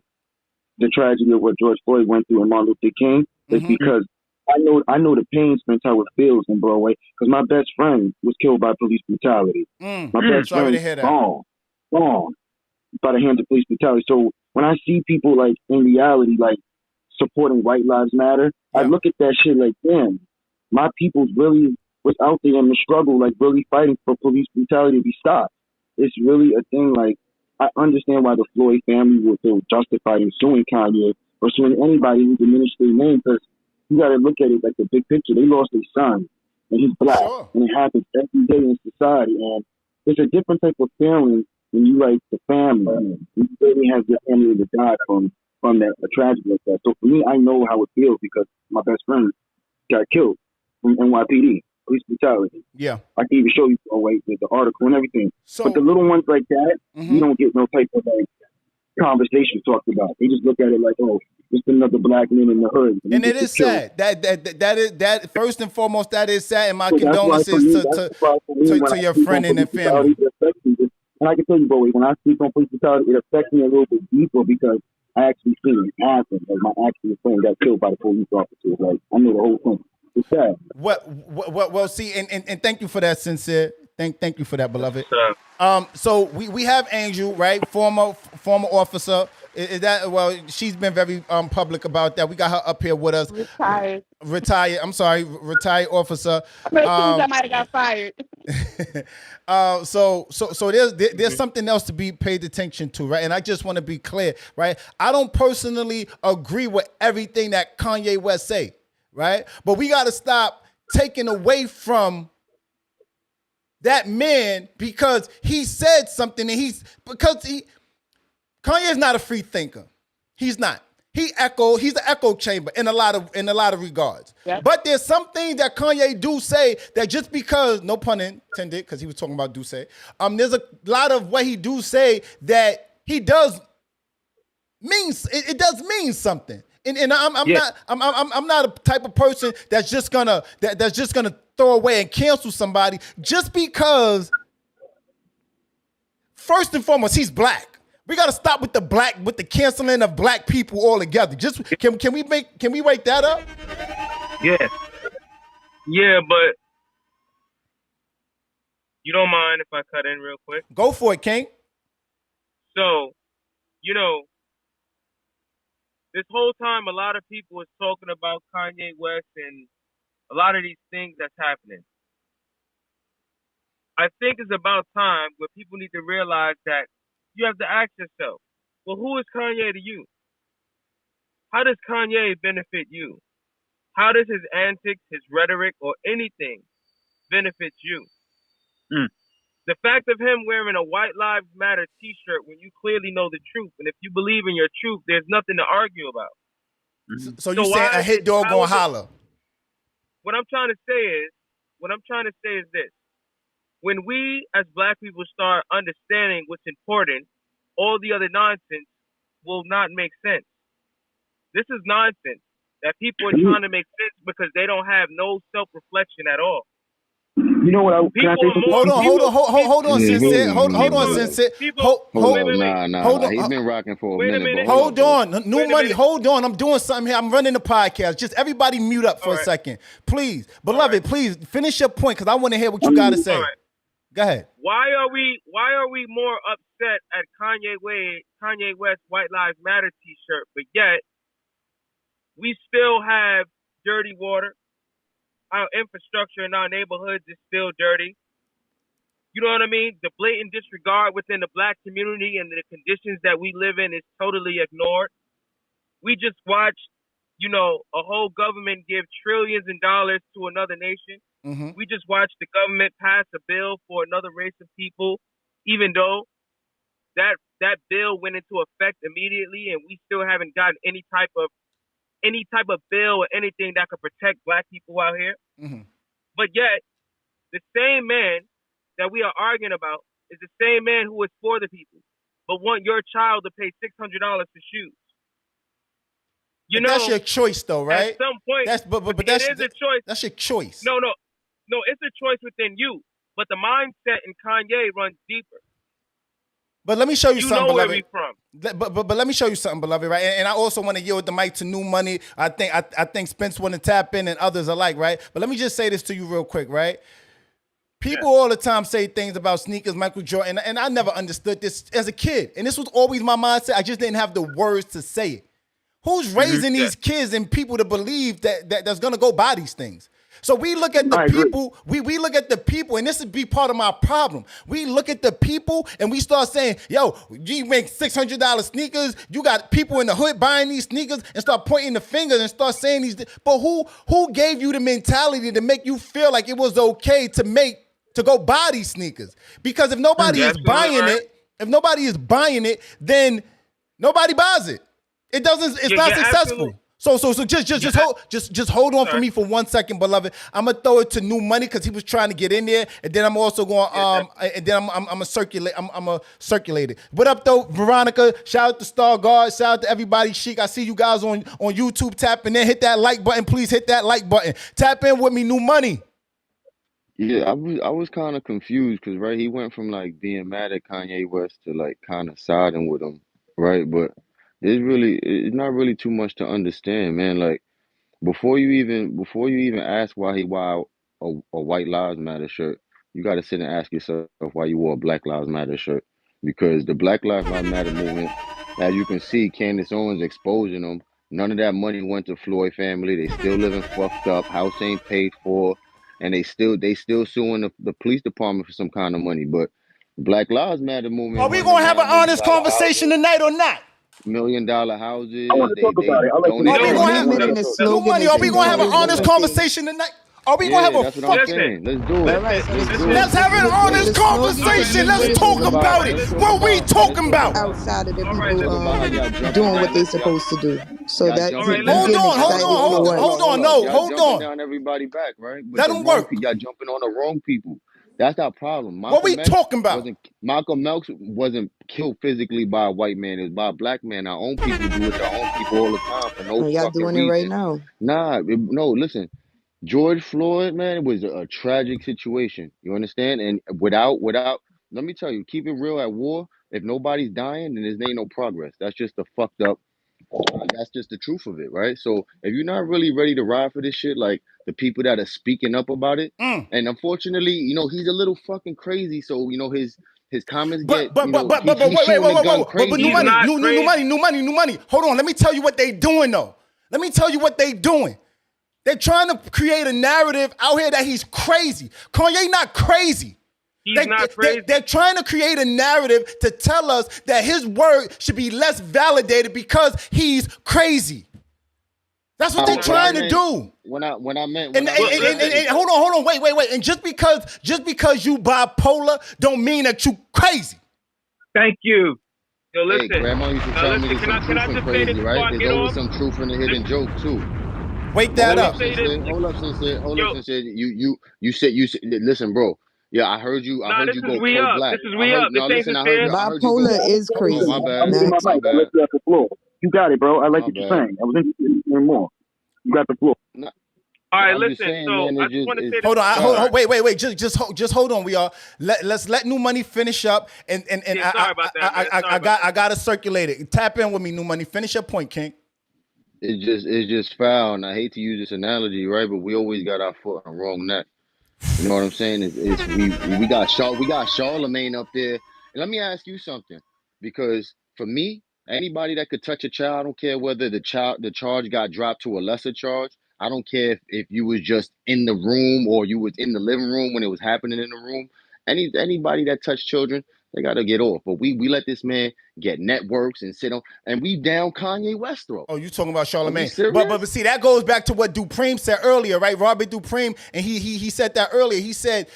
the tragedy of what George Floyd went through and Martin Luther King is because I know the pain spent how it feels in Broadway because my best friend was killed by police brutality. My best Sorry friend to hear that. gone by the hands of police brutality. So when I see people like in reality like supporting White Lives Matter, I look at that shit like, damn, my people's really was out there in the struggle, like really fighting for police brutality to be stopped. It's really a thing. Like I understand why the Floyd family would feel justified in suing Kanye or suing anybody who diminished their name because you got to look at it like the big picture. They lost their son and he's black, and it happens every day in society. And it's a different type of feeling when you like the family. You really have your family to die from that a tragedy like that. So for me, I know how it feels because my best friend got killed from NYPD, police brutality. Yeah. I can even show you the article and everything. So, but the little ones like that, you don't get no type of like conversation talked about. They just look at it like, oh, just another black man in the hood. And it is sad. That first and foremost, that is sad. And my so condolences to your friend and their family. And I can tell you, boy, when I speak on police brutality, it affects me a little bit deeper because I actually seen it happen. Like my actual friend got killed by the police officers. Like I know the whole thing. It's sad. Well, see, and thank you for that, Sincere. Thank you for that, beloved. So we have Angel, right? Former officer. Is that, well, she's been very public about that. We got her up here with us. Retired. I'm sorry, retired officer. I might have got fired. So there's something else to be paid attention to, right? And I just want to be clear, right? I don't personally agree with everything that Kanye West say, right? But we got to stop taking away from that man because he said something, and Kanye is not a free thinker. He's not. He's an echo chamber in a lot of regards. Yep. But there's some things that Kanye do say that just because, no pun intended, because he was talking about do say, there's a lot of what he do say that he does means it does mean something. And I'm not a type of person that's just gonna throw away and cancel somebody just because. First and foremost, he's black. We got to stop with the canceling of black people altogether. Just can we wake that up? Yeah, but you don't mind if I cut in real quick? Go for it, King. So, this whole time, a lot of people was talking about Kanye West and a lot of these things that's happening. I think it's about time where people need to realize that you have to ask yourself, well, who is Kanye to you? How does Kanye benefit you? How does his antics, his rhetoric, or anything benefit you? The fact of him wearing a White Lives Matter t-shirt when you clearly know the truth, and if you believe in your truth, there's nothing to argue about. So you saying a hit dog gonna holler? What I'm trying to say is this. When we as black people start understanding what's important, all the other nonsense will not make sense. This is nonsense that people are trying to make sense because they don't have no self-reflection at all. You know what? Hold on, Sincere. Hold on, Sincere. Hold on. He's been rocking for a minute. Hold on. New money. Hold on. I'm doing something here. I'm running the podcast. Just everybody mute up for a second. Please. Beloved, please finish your point because I want to hear what you got to say. Go ahead. Why are we more upset at Kanye West White Lives Matter t-shirt, but yet we still have dirty water? Our infrastructure in our neighborhoods is still dirty. You know what I mean? The blatant disregard within the black community and the conditions that we live in is totally ignored. We just watched, a whole government give trillions of dollars to another nation. Mm-hmm. We just watched the government pass a bill for another race of people, even though that bill went into effect immediately and we still haven't gotten any type of any type of bill or anything that could protect black people out here. Mhm. But yet, the same man that we are arguing about is the same man who is for the people, but want your child to pay $600 for shoes. You But know, that's your choice, though, right? at some point, That's but it that's is a choice. That's your choice. No, it's a choice within you. But the mindset in Kanye runs deeper. But let me show you something, know where beloved. we from. But let me show you something, beloved, right? And I also want to yield the mic to New Money. I think Spence want to tap in and others alike, right? But let me just say this to you real quick, right? People all the time say things about sneakers, Michael Jordan, and I never understood this as a kid. And this was always my mindset. I just didn't have the words to say it. Who's raising these kids and people to believe that's gonna go buy these things? So we look at the people, we look at the people, and this would be part of my problem. We look at the people and we start saying, yo, you make $600 sneakers, you got people in the hood buying these sneakers, and start pointing the fingers and start saying these. But who gave you the mentality to make you feel like it was okay to go buy these sneakers? Because if nobody is buying it, then nobody buys it. It doesn't. It's not successful. So just hold on for me for 1 second, beloved. I'm gonna throw it to New Money because he was trying to get in there, and then I'm also going and then I'm gonna circulate. I'm gonna circulate it. What up though, Veronica? Shout out to Star Guard. Shout out to everybody. Chic. I see you guys on YouTube. Tap in there. Hit that like button, please. Hit that like button. Tap in with me, New Money. Yeah, I was kind of confused because he went from like being mad at Kanye West to like kind of siding with him, right? But it's not really too much to understand, man. Like before you even ask why a White Lives Matter shirt, you got to sit and ask yourself why you wore a Black Lives Matter shirt, because the Black Lives Matter movement, as you can see, Candace Owens exposing them. None of that money went to Floyd family. They still living fucked up. House ain't paid for, and they still suing the police department for some kind of money. But Black Lives Matter movement. Are we gonna have an honest conversation tonight or not? $1 million houses. I want to talk about it. I like New Money. Are we gonna have an honest conversation tonight? Are we gonna have a that's what I'm saying. Let's do it. Let's have an honest conversation. Let's talk about it. What we talking about? Outside of the people doing what they supposed to do. So that hold on. No, hold on. Down everybody back, right? But that don't work. Y'all jumping on the wrong people. That's our problem. What we talking about? Malcolm X wasn't killed physically by a white man. It was by a black man. Our own people do it to our own people all the time for no y'all fucking doing reason. it right now. No, listen. George Floyd, man, it was a tragic situation. You understand? And without, let me tell you, keep it real at war. If nobody's dying, then there ain't no progress. That's just the fucked up. That's just the truth of it, right? So if you're not really ready to ride for this shit, like the people that are speaking up about it, and unfortunately, he's a little fucking crazy. So his comments get. But New Money. Hold on, let me tell you what they doing though. They're trying to create a narrative out here that he's crazy. Kanye not crazy. He's not crazy. They're trying to create a narrative to tell us that his word should be less validated because he's crazy. That's what they're trying to do. When I meant, hold on, wait. And just because you bipolar don't mean that you crazy. Thank you. Yo, listen. Hey, Grandma used to tell me there's some truth in crazy, right? There's always some truth in the hidden joke too. Wake that up. Hold up, sincere. You said. Listen, bro. Yeah, I heard you. I heard you go pro-black. This is we up. Bipolar is crazy. Oh, my bad. You got it, bro. I like what you're saying. I was interested in hearing more. You got the floor. All right, listen. I just want to say this. Hold on. Wait. Just hold on. We are. Let's let New Money finish up. And sorry about that. I gotta circulate it. Tap in with me, New Money. Finish your point, King. It's just foul, and I hate to use this analogy, right? But we always got our foot on the wrong neck. You know what I'm saying? We got Charlemagne up there. And let me ask you something, because for me, anybody that could touch a child, I don't care whether the charge got dropped to a lesser charge. I don't care if you was just in the room or you was in the living room when it was happening in the room. Anybody that touched children, they got to get off. But we let this man get networks and sit on, and we down Kanye West throat. Oh, you talking about Charlemagne? But see, that goes back to what Dupreme said earlier, right? Robert Dupreme, and he said that earlier. He said,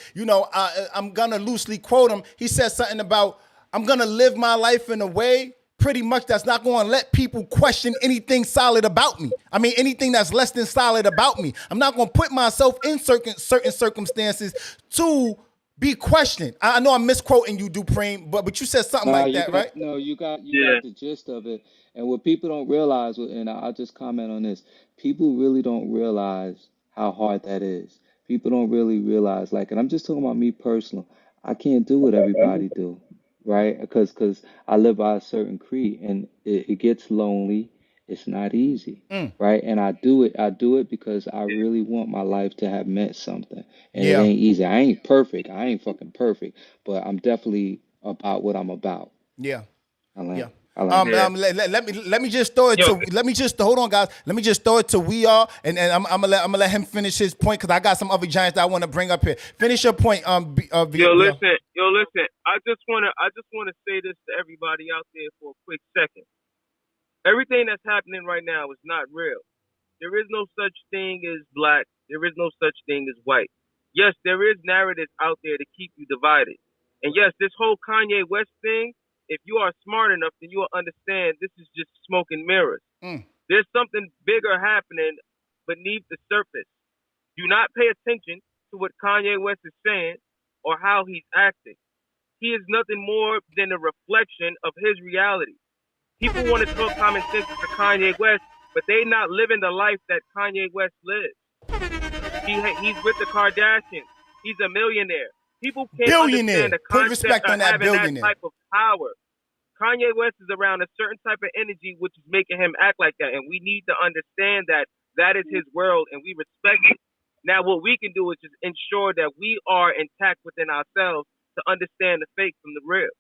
I'm gonna loosely quote him. He said something about, I'm gonna live my life in a way pretty much that's not going to let people question anything solid about me. I mean, anything that's less than solid about me. I'm not going to put myself in certain circumstances to be questioned. I know I'm misquoting you, Dupreme, but you said something like that, right? You got Yeah. the gist of it. And what people don't realize, and I'll just comment on this, people really don't realize how hard that is. People don't really realize, like, and I'm just talking about me personally. I can't do what everybody do, right? Because I live by a certain creed, and it gets lonely. It's not easy, right? And I do it because I really want my life to have meant something. And it Yeah. ain't easy. I ain't perfect. I ain't fucking perfect, but I'm definitely about what I'm about. Yeah. I land. Yeah. I land. Yeah. Let me just throw it Yo, to hold on, guys. Let me just throw it to we are, and I'm gonna let him finish his point because I got some other giants that I want to bring up here. Finish your point. listen. I just wanna say this to everybody out there for a quick second. Everything that's happening right now is not real. There is no such thing as black. There is no such thing as white. Yes, there is narratives out there to keep you divided. And yes, this whole Kanye West thing, if you are smart enough, then you will understand this is just smoke and mirrors. There's something bigger happening beneath the surface. Do not pay attention to what Kanye West is saying or how he's acting. He is nothing more than a reflection of his reality. People want to talk common sense to Kanye West, but they not living the life that Kanye West lives. He's with the Kardashians. He's a millionaire. People can't Billionaire. understand the Put concept respect of on that having billionaire. that type of power. Kanye West is around a certain type of energy which is making him act like that, and we need to understand that that is his world, and we respect it. Now, what we can do is just ensure that we are intact within ourselves to understand the fake from the real.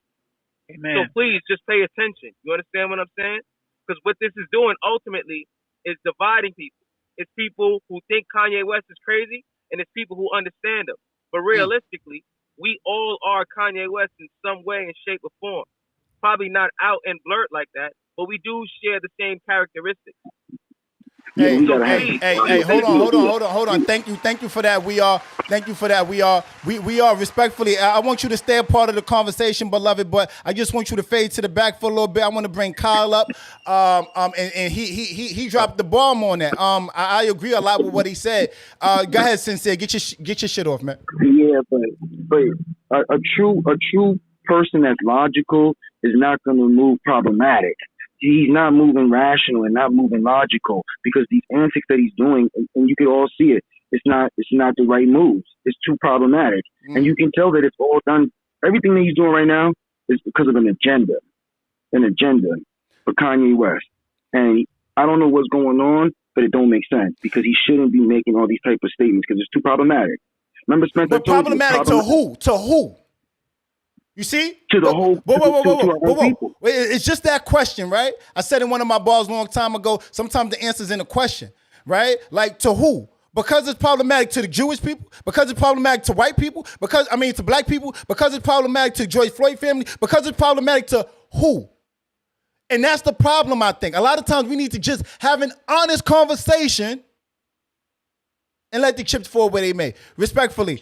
Amen. So please just pay attention. You understand what I'm saying? Because what this is doing ultimately is dividing people. It's people who think Kanye West is crazy, and it's people who understand him. But realistically, we all are Kanye West in some way, in shape, or form. Probably not out and blurt like that, but we do share the same characteristics. Hey, we So gotta have. hey, hold on. Thank you for that. We are respectfully. I want you to stay a part of the conversation, beloved. But I just want you to fade to the back for a little bit. I want to bring Kyle up. And he dropped the bomb on that. I agree a lot with what he said. Go ahead, Sincere. Get your shit off, man. Yeah, but a true person that's logical is not going to move problematic. He's not moving rational and not moving logical because these antics that he's doing, and you can all see it. It's not the right moves. It's too problematic, and you can tell that it's all done. Everything that he's doing right now is because of an agenda for Kanye West. And I don't know what's going on, but it don't make sense because he shouldn't be making all these type of statements because it's too problematic. Remember, Spencer? But problematic to who? To who? You see? To the whole, whoa. people. It's just that question, right? I said in one of my balls a long time ago, sometimes the answer's in a question, right? Like, to who? Because it's problematic to the Jewish people, because it's problematic to white people, to black people, because it's problematic to George Floyd family, because it's problematic to who? And that's the problem, I think. A lot of times we need to just have an honest conversation and let the chips fall where they may. Respectfully,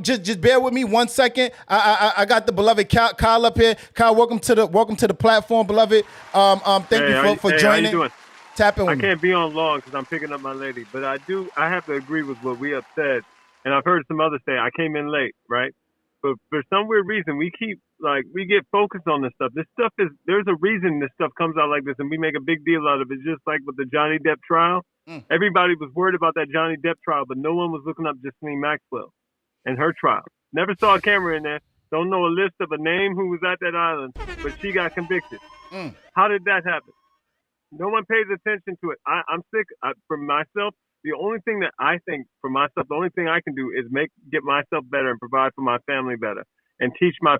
just bear with me 1 second. I got the beloved Kyle up here. Kyle, welcome to the platform, beloved. Thank you for joining. How you doing? Tap in with I can't be on long because I'm picking up my lady, but I have to agree with what we have said, and I've heard some others say. I came in late, right? But for some weird reason, we get focused on this stuff. There's a reason this stuff comes out like this, and we make a big deal out of it, just like with the Johnny Depp trial. Everybody was worried about that Johnny Depp trial, but no one was looking up Ghislaine Maxwell and her trial. Never saw a camera in there. Don't know a list of a name who was at that island, but she got convicted. How did that happen? No one pays attention to it. I'm sick. For myself, the only thing that I think for myself, the only thing I can do is get myself better and provide for my family better and teach my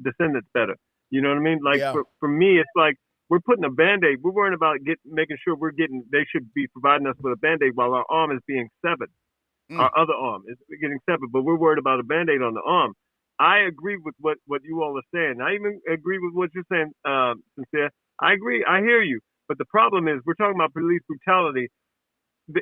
descendants better. You know what I mean? Like for me, it's like we're putting a Band-Aid. We're worrying about making sure they should be providing us with a Band-Aid while our arm is being severed. Our other arm is getting severed, but we're worried about a Band-Aid on the arm. I agree with what you all are saying. I even agree with what you're saying, Sincere. I agree. I hear you. But the problem is we're talking about police brutality.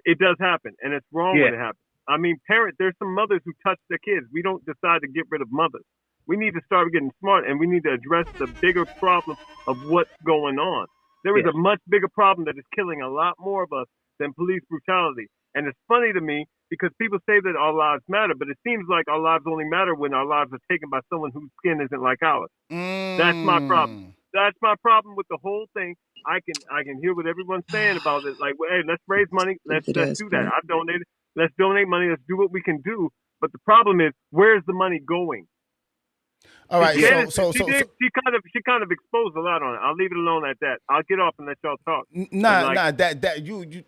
It does happen, and it's wrong when it happens. I mean, there's some mothers who touch their kids. We don't decide to get rid of mothers. We need to start getting smart, and we need to address the bigger problem of what's going on. There is a much bigger problem that is killing a lot more of us than police brutality. And it's funny to me because people say that our lives matter, but it seems like our lives only matter when our lives are taken by someone whose skin isn't like ours. That's my problem. That's my problem with the whole thing. I can hear what everyone's saying about it. Like, well, hey, let's raise money. Let's do that. I've donated. Let's donate money. Let's do what we can do. But the problem is, where's the money going? All right, she kind of exposed a lot on it. I'll leave it alone at that. I'll get off and let y'all talk.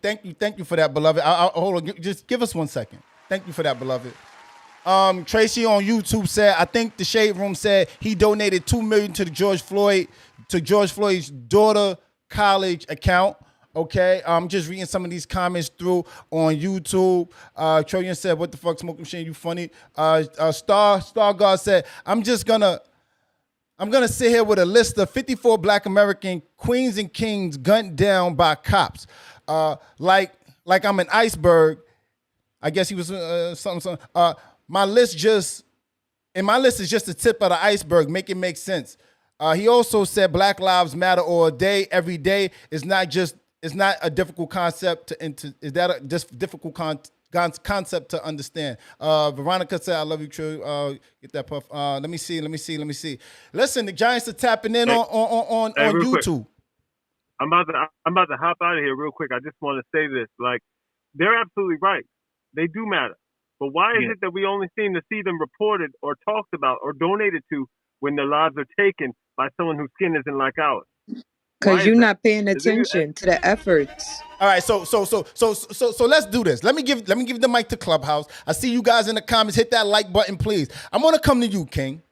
Thank you for that, beloved. Hold on, just give us 1 second. Thank you for that, beloved. Tracy on YouTube said, I think the Shade Room said he donated $2 million to George Floyd's daughter college account. Okay, I'm just reading some of these comments through on YouTube. Trillian said, "What the fuck, Smoke Machine? You funny." Star God said, "I'm gonna sit here with a list of 54 Black American queens and kings gunned down by cops, like I'm an iceberg." I guess he was something. My list is just the tip of the iceberg. Make it make sense. He also said, "Black Lives Matter all day, every day is not just." It's not a difficult concept is that a difficult concept to understand? Veronica said, "I love you, True." Get that puff. Let me see. Listen, the Giants are tapping in on YouTube. Quick. I'm about to hop out of here real quick. I just want to say this. Like, they're absolutely right. They do matter. But why is it that we only seem to see them reported or talked about or donated to when their lives are taken by someone whose skin isn't like ours? Because you're not paying attention to the efforts. All right, so let's do this. Let me give the mic to Clubhouse. I see you guys in the comments. Hit that like button, please. I'm gonna come to you, King.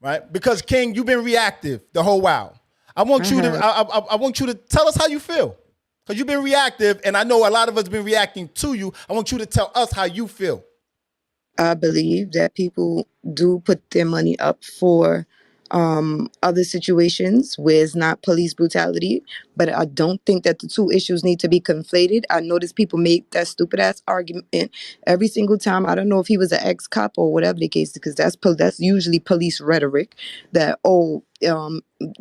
Right? Because King, you've been reactive the whole while. I want you to I want you to tell us how you feel. Because you've been reactive, and I know a lot of us have been reacting to you. I want you to tell us how you feel. I believe that people do put their money up for other situations where it's not police brutality, but I don't think that the two issues need to be conflated. I notice people make that stupid ass argument every single time. I don't know if he was an ex-cop or whatever the case, because that's usually police rhetoric that,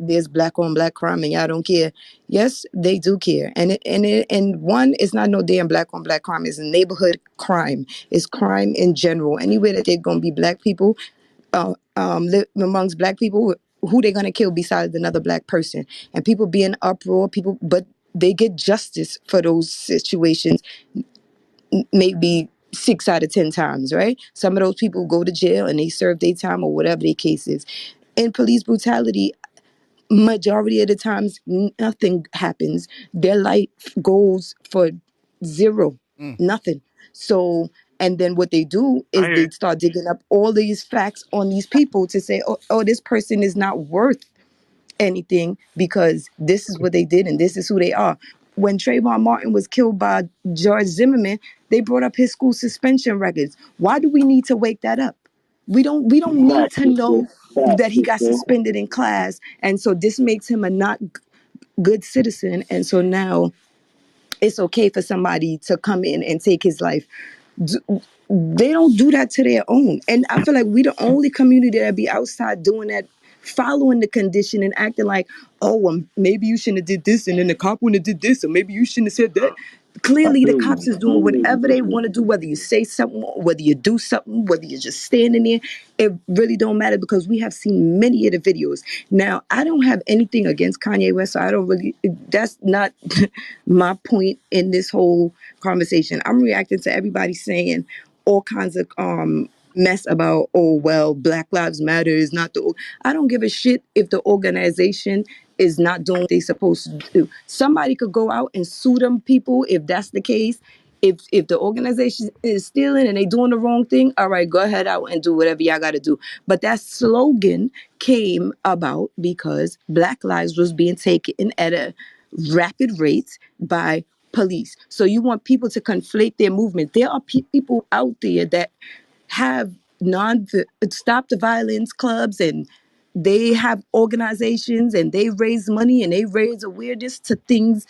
there's black on black crime and y'all don't care. Yes, they do care. And one, it's not no damn black on black crime. It's neighborhood crime. It's crime in general. Anywhere that they're going to be black people, live amongst black people, who they gonna kill besides another black person? And people be in uproar, but they get justice for those situations maybe 6 out of 10 times, right? Some of those people go to jail and they serve their time or whatever the case is. In police brutality, majority of the times nothing happens. Their life goes for zero, nothing. So, and then what they do is they start digging up all these facts on these people to say, oh, this person is not worth anything because this is what they did and this is who they are. When Trayvon Martin was killed by George Zimmerman, they brought up his school suspension records. Why do we need to wake that up? We don't need to know that he got suspended in class, and so this makes him a not good citizen, and so now it's okay for somebody to come in and take his life. They don't do that to their own. And I feel like we the only community that be outside doing that, following the condition and acting like, maybe you shouldn't have did this, and then the cop wouldn't have did this, or maybe you shouldn't have said that. Clearly, the cops is doing whatever they want to do, whether you say something, whether you do something, whether you're just standing there. It really don't matter because we have seen many of the videos. Now, I don't have anything against Kanye West, so I don't really, that's not my point in this whole conversation. I'm reacting to everybody saying all kinds of mess about, Black Lives Matter is not I don't give a shit if the organization is not doing what they're supposed to do. Somebody could go out and sue them people if that's the case. If the organization is stealing and they doing the wrong thing, all right, go ahead out and do whatever y'all got to do. But that slogan came about because Black lives was being taken at a rapid rate by police. So you want people to conflate their movement. There are people out there that have stop the violence clubs, and they have organizations and they raise money and they raise awareness to things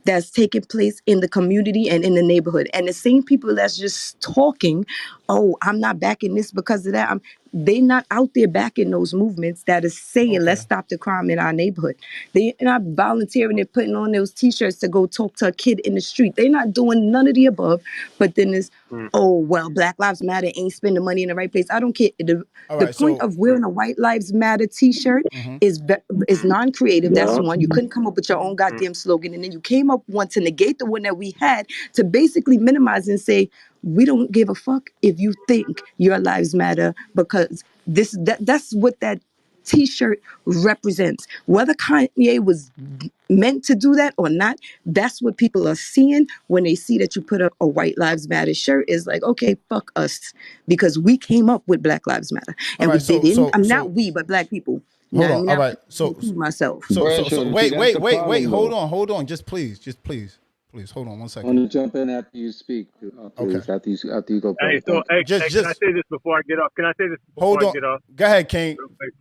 that's taking place in the community and in the neighborhood. And the same people that's just talking oh, I'm not backing this because of that. They not out there backing those movements that is saying, let's stop the crime in our neighborhood. They're not volunteering and putting on those t-shirts to go talk to a kid in the street. They're not doing none of the above. But then it's, oh, well, Black Lives Matter ain't spending money in the right place. I don't care. The point of wearing a White Lives Matter t-shirt is non-creative. That's one. You couldn't come up with your own goddamn slogan. And then you came up one to negate the one that we had to basically minimize and say, we don't give a fuck if you think your lives matter, because that's what that t-shirt represents. Whether Kanye was meant to do that or not, that's what people are seeing when they see that you put a White Lives Matter shirt. Is like, okay, fuck us, because we came up with Black Lives Matter, and we didn't. I'm not we, but Black people. Hold on. All right. So myself. So wait. problem, Hold on. Just please. Hold on 1 I second. want to jump in after you speak, please. Okay. After you go. Hey, so can I say this before I get off? Can I say this before Hold I on. get off? Go ahead, King. Real quick.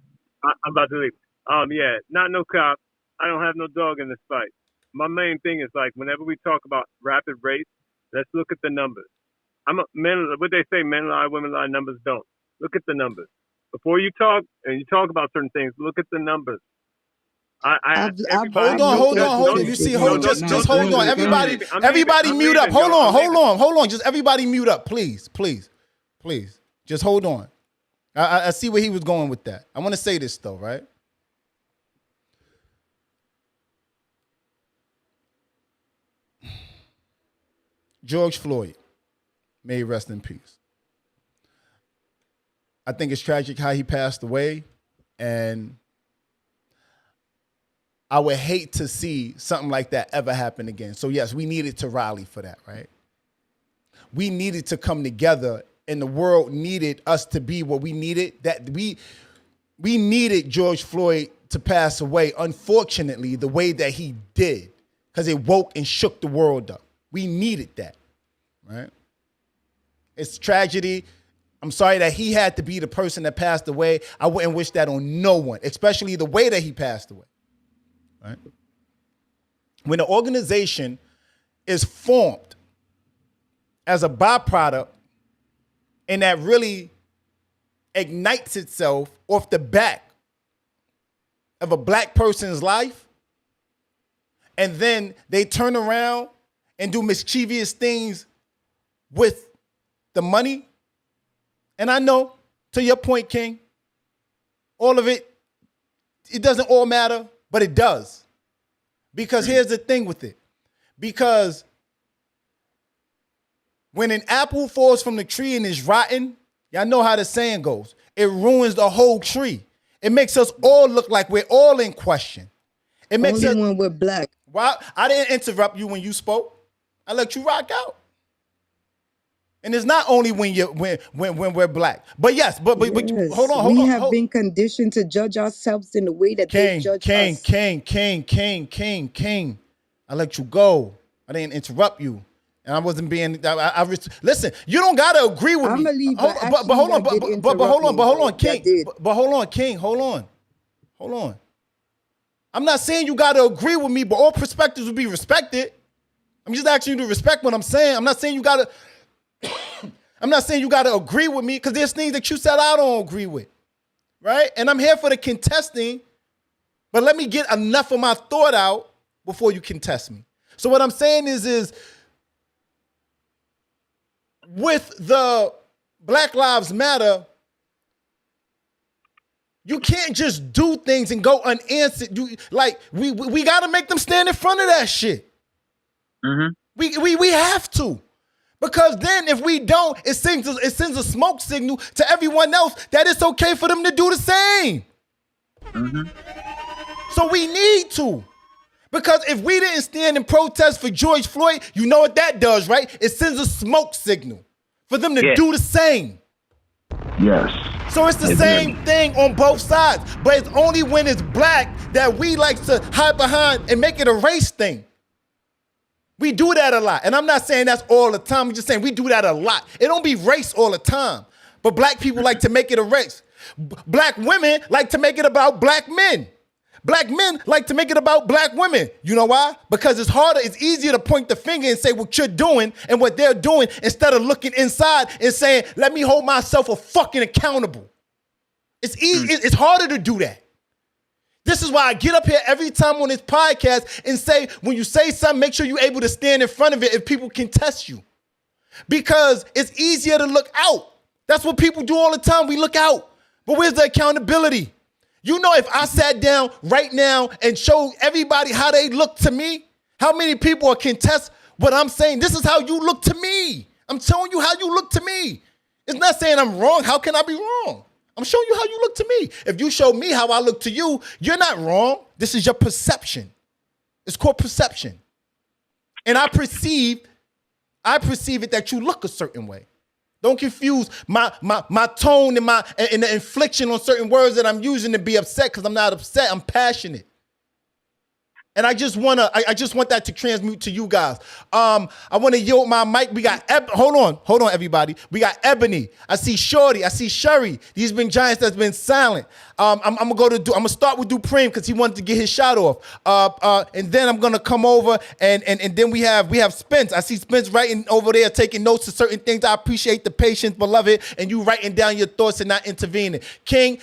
I'm about to leave. Yeah, not no cop. I don't have no dog in this fight. My main thing is, like, whenever we talk about rapid race, let's look at the numbers. What they say, men lie, women lie, numbers don't. Look at the numbers. Before you talk, and you talk about certain things, look at the numbers. Hold on. You see, just hold on. Everybody mute up. Hold on. Just everybody mute up, please. Just hold on. I see where he was going with that. I want to say this though, right? George Floyd, may he rest in peace. I think it's tragic how he passed away, and I would hate to see something like that ever happen again. So yes, we needed to rally for that, right? We needed to come together, and the world needed us to be what we needed. That we needed George Floyd to pass away, unfortunately, the way that he did, because it woke and shook the world up. We needed that, right? It's tragedy. I'm sorry that he had to be the person that passed away. I wouldn't wish that on no one, especially the way that he passed away. Right? When an organization is formed as a byproduct and that really ignites itself off the back of a black person's life, and then they turn around and do mischievous things with the money. And I know, to your point, King, all of it doesn't all matter, but it does. Because here's the thing with it. Because when an apple falls from the tree and is rotten, y'all know how the saying goes. It ruins the whole tree. It makes us all look like we're all in question. It makes only when we're black. Well, I didn't interrupt you when you spoke. I let you rock out. And it's not only when we're black, but yes, but hold on. We have been conditioned to judge ourselves in the way that they judge us. King. I let you go. I didn't interrupt you, and I wasn't being. Listen. You don't gotta agree with me. King. Hold on. I'm not saying you gotta agree with me, but all perspectives will be respected. I'm just asking you to respect what I'm saying. I'm not saying you gotta agree with me, because there's things that you said I don't agree with, right? And I'm here for the contesting, but let me get enough of my thought out before you contest me. So what I'm saying is with the Black Lives Matter, you can't just do things and go unanswered. We got to make them stand in front of that shit. Mm-hmm. We have to. Because then if we don't, it sends a smoke signal to everyone else that it's okay for them to do the same. Mm-hmm. So we need to. Because if we didn't stand in protest for George Floyd, you know what that does, right? It sends a smoke signal for them to do the same. Yes. So it's the same thing on both sides. But it's only when it's black that we like to hide behind and make it a race thing. We do that a lot. And I'm not saying that's all the time. I'm just saying we do that a lot. It don't be race all the time. But black people like to make it a race. Black women like to make it about black men. Black men like to make it about black women. You know why? Because it's harder, it's easier to point the finger and say what you're doing and what they're doing instead of looking inside and saying, let me hold myself a fucking accountable. It's easy, it's harder to do that. This is why I get up here every time on this podcast and say, when you say something, make sure you're able to stand in front of it if people can test you. Because it's easier to look out. That's what people do all the time. We look out. But where's the accountability? You know, if I sat down right now and showed everybody how they look to me, how many people can test what I'm saying? This is how you look to me. I'm showing you how you look to me. It's not saying I'm wrong. How can I be wrong? I'm showing you how you look to me. If you show me how I look to you, you're not wrong. This is your perception. It's called perception. And I perceive it that you look a certain way. Don't confuse my tone and the infliction on certain words that I'm using to be upset, because I'm not upset. I'm passionate. And I just want that to transmute to you guys. I want to yield my mic. We got hold on, everybody. We got Ebony. I see Shorty. I see Sherry. These been giants that's been silent. I'm gonna start with Dupreme because he wanted to get his shot off. And then I'm gonna come over and then we have Spence. I see Spence writing over there, taking notes of certain things. I appreciate the patience, beloved, and you writing down your thoughts and not intervening. King,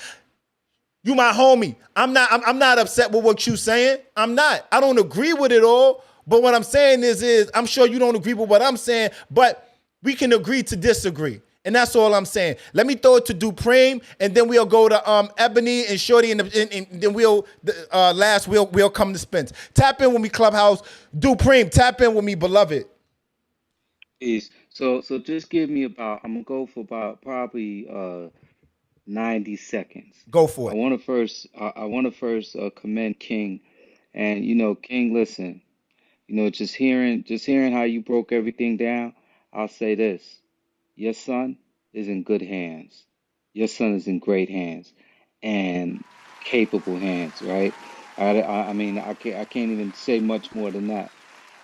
you my homie. I'm not upset with what you saying. I'm not. I don't agree with it all. But what I'm saying is I'm sure you don't agree with what I'm saying, but we can agree to disagree. And that's all I'm saying. Let me throw it to Dupreme, and then we'll go to Ebony and Shorty, and then we'll come to Spence. Tap in with me, Clubhouse. Dupreme, tap in with me, beloved. Peace. So just give me I'm gonna go for about probably 90 seconds. Go for it. I want to first commend King, and King, listen, just hearing how you broke everything down, I'll say this: your son is in good hands. Your son is in great hands and capable hands, right? I mean, I can't even say much more than that.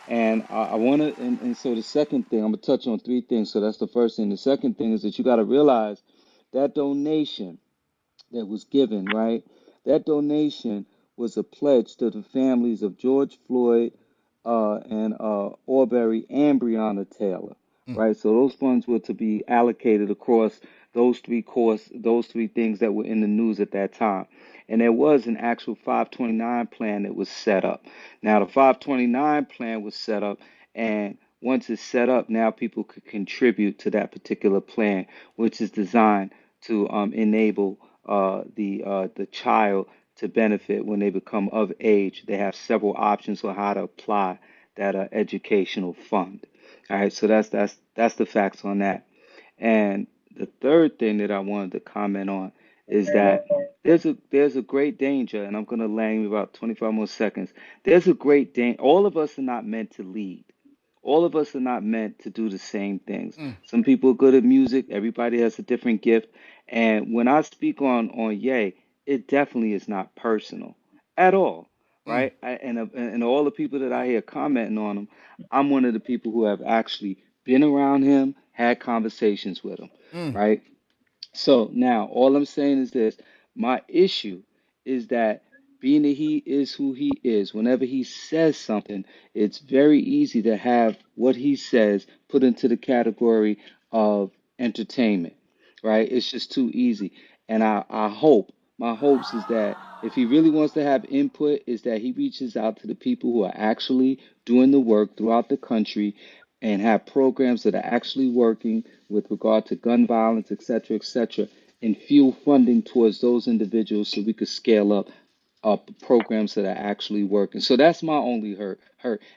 And I want to, and so the second thing, I'm gonna touch on three things. So that's the first thing. The second thing is that you got to realize that donation that was given, right? That donation was a pledge to the families of George Floyd and Arbery and Breonna Taylor, right? So those funds were to be allocated across those three things that were in the news at that time. And there was an actual 529 plan that was set up. Now, the 529 plan was set up, and once it's set up, now people could contribute to that particular plan, which is designed to enable the child to benefit when they become of age. They have several options on how to apply that educational fund. All right, so that's the facts on that. And the third thing that I wanted to comment on is that there's a great danger, and I'm going to land you about 25 more seconds. There's a great danger. All of us are not meant to lead. All of us are not meant to do the same things. Some people are good at music. Everybody has a different gift. And when I speak on Ye, it definitely is not personal at all, right? And all the people that I hear commenting on him, I'm one of the people who have actually been around him, had conversations with him, right? So now all I'm saying is this: my issue is that being that he is who he is, whenever he says something, it's very easy to have what he says put into the category of entertainment, right? It's just too easy. And my hopes is that if he really wants to have input, is that he reaches out to the people who are actually doing the work throughout the country and have programs that are actually working with regard to gun violence, et cetera, and fuel funding towards those individuals so we could scale up programs that are actually working. So that's my only hurt.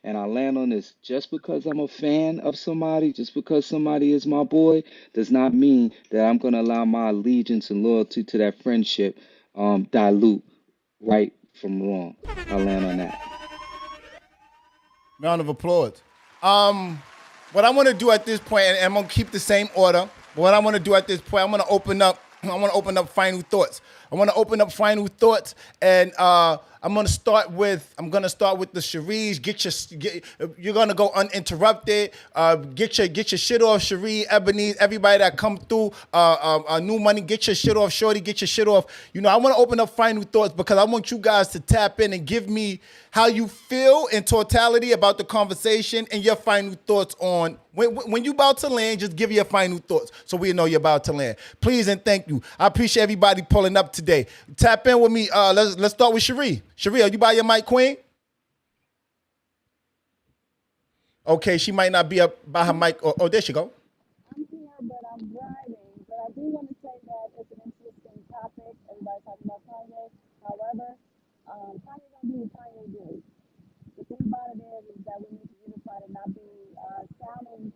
And I land on this: just because I'm a fan of somebody, just because somebody is my boy, does not mean that I'm going to allow my allegiance and loyalty to that friendship dilute right from wrong. I land on that. Round of applause. What I want to do at this point, and I'm gonna keep the same order. But what I want to do at this point, I want to open up final thoughts. And I'm gonna start with the Cherise. You're gonna go uninterrupted. Get your shit off, Cherie, Ebony, everybody that come through. New money. Get your shit off, Shorty. Get your shit off. I want to open up final thoughts because I want you guys to tap in and give me how you feel in totality about the conversation and your final thoughts on when you about to land. Just give your final thoughts so we know you're about to land. Please and thank you. I appreciate everybody pulling up today. Tap in with me. Let's start with Cherie. Cherie, are you by your mic, Queen? Okay, she might not be up by her mic. Oh, there she go. I'm here, but I'm driving. But I do want to say that it's an interesting topic. Everybody's talking about Kanye. However, Kanye don't do what Kanye do. The thing about it is that we need to unify and not be sounding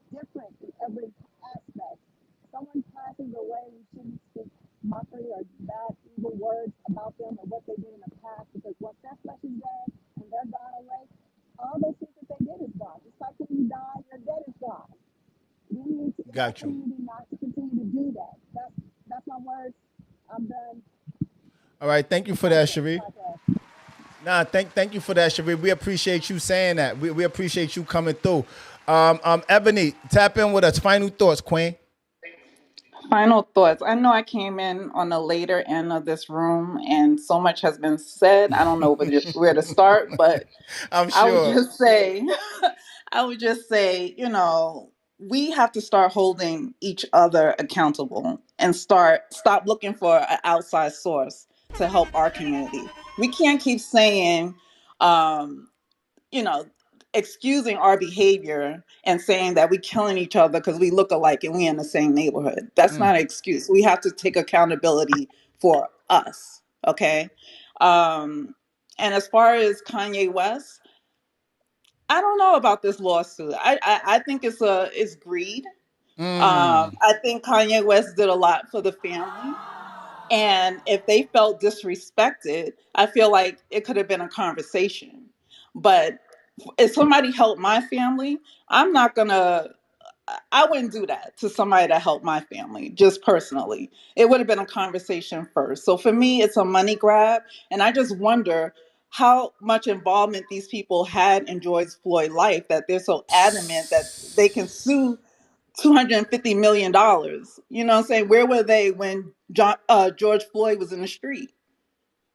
different in every aspect. Someone passes away, we shouldn't speak mockery or bad, evil words about them or what they did in the past, because once that flesh is dead and they're gone away, all those things that they did is gone. Just like when you die, your dead is gone. We need to, in our community, not to continue to do that. That's my words. I'm done. All right, thank you for that, Cherie. Nah, thank you for that, Cherie. We appreciate you saying that. We appreciate you coming through. Ebony, tap in with us. Final thoughts, Queen. Final thoughts. I know I came in on the later end of this room and so much has been said. I don't know where to start, but I'm I would sure. just say, we have to start holding each other accountable and stop looking for an outside source to help our community. We can't keep saying, um, you know, excusing our behavior and saying that we're killing each other because we look alike and we in the same neighborhood. That's not an excuse. We have to take accountability for us. Okay. Um, and as far as Kanye West, I don't know about this lawsuit. I think it's greed. I think Kanye West did a lot for the family. And if they felt disrespected, I feel like it could have been a conversation. But if somebody helped my family, I'm not gonna, I wouldn't do that to somebody that helped my family, just personally. It would have been a conversation first. So for me, it's a money grab. And I just wonder how much involvement these people had in George Floyd's life that they're so adamant that they can sue $250 million. You know what I'm saying? Where were they when George Floyd was in the street?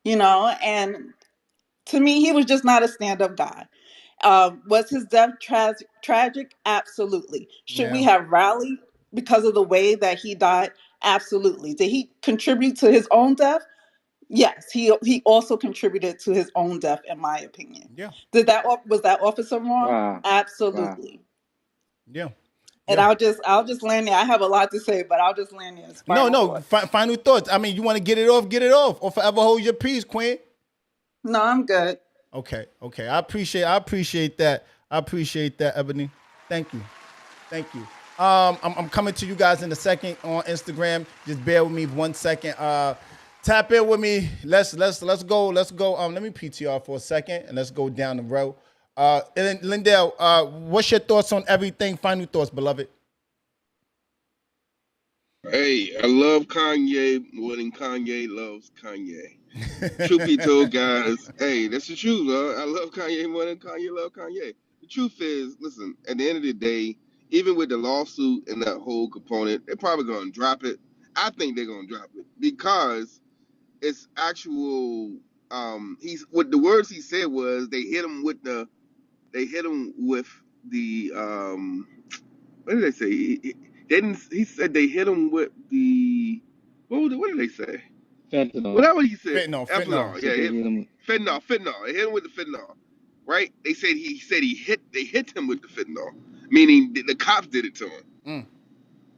And to me, he was just not a stand-up guy. Was his death tragic? Absolutely. Should we Yeah. have rallied because of the way that he died? Absolutely. Did he contribute to his own death? Yes, he also contributed to his own death, in my opinion. Yeah. Was that officer wrong? Wow. Wow. Absolutely. Yeah. And Yeah. I'll just land there. I have a lot to say, but I'll just land there as No, final no. thought. Final thoughts. I mean, you want to get it off, or forever hold your peace, Queen. No, I'm good. Okay. I appreciate that. Ebony. Thank you. I'm coming to you guys in a second on Instagram. Just bear with me 1 second. Tap in with me. Let's go. Let me PTR for a second and let's go down the road. And Lindell, what's your thoughts on everything? Final thoughts, beloved. Hey, I love Kanye more than Kanye loves Kanye. Truth be told, guys, hey, that's the truth, bro. I love Kanye more than Kanye love Kanye. The truth is, listen, at the end of the day, even with the lawsuit and that whole component, they're probably gonna drop it. I think they're gonna drop it because it's actual. He's what the words he said was they hit him with the what did they say? They didn't. He said they hit him with the what did they say? Fentanyl. Whatever he said, Fentanyl. ethanol. Said Yeah, they hit him. fentanyl. They hit him with the fentanyl, right? They said they hit him with the fentanyl, meaning the cops did it to him.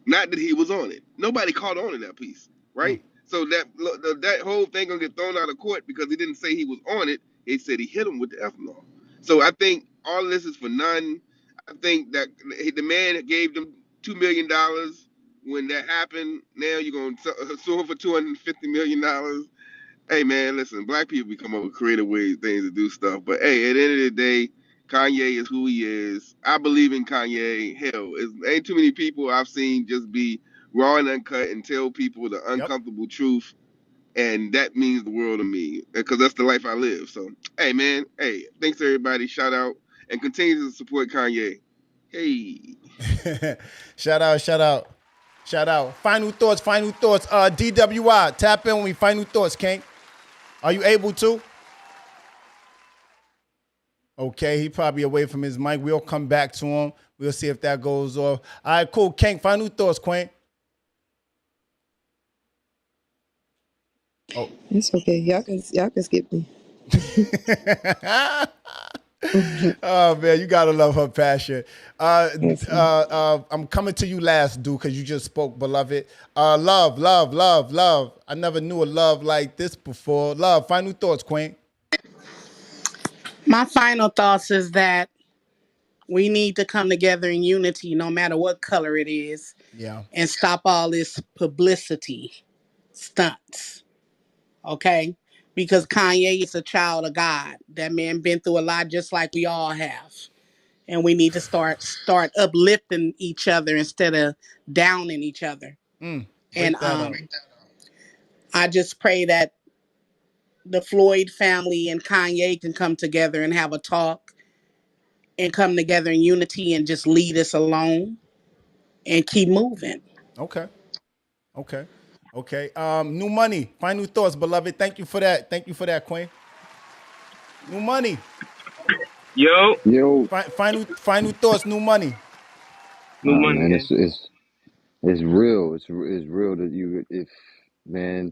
Not that he was on it. Nobody caught on in that piece, right? So that whole thing gonna get thrown out of court because he didn't say he was on it. They said he hit him with the ethanol. So I think all of this is for none. I think that the man gave them $2 million when that happened. Now you're gonna sue him for $250 million. Hey man, listen, black people be coming up with creative ways, things to do stuff. But hey, at the end of the day, Kanye is who he is. I believe in Kanye. Hell, ain't too many people I've seen just be raw and uncut and tell people the Yep. uncomfortable truth and that means the world to me because that's the life I live. So, hey, man, hey, thanks everybody. Shout out and continue to support Kanye. Hey, Shout out, shout out, shout out. Final thoughts, final thoughts. DWI, tap in with me. Final thoughts, King. Are you able to? Okay, he probably away from his mic. We'll come back to him. We'll see if that goes off. All right, cool. King, final thoughts, Queen. Oh. It's okay. Y'all can skip me. Oh man, you gotta love her passion. Yes. I'm coming to you last, dude, because you just spoke, beloved. Love, love, love, love. I never knew a love like this before. Love. Final thoughts, Queen. My final thoughts is that we need to come together in unity, no matter what color it is, Yeah. and stop all this publicity stunts. Okay? Because Kanye is a child of God. That man been through a lot just like we all have. And we need to start uplifting each other instead of downing each other. And Wake that up. I just pray that the Floyd family and Kanye can come together and have a talk and come together in unity and just lead us alone and keep moving. Okay. Okay. Okay. New money. Final thoughts, beloved. Thank you for that. Thank you for that, Queen. New money. Yo, Yo, Final thoughts, new money. new money, man, gang. it's real. It's real that you if man,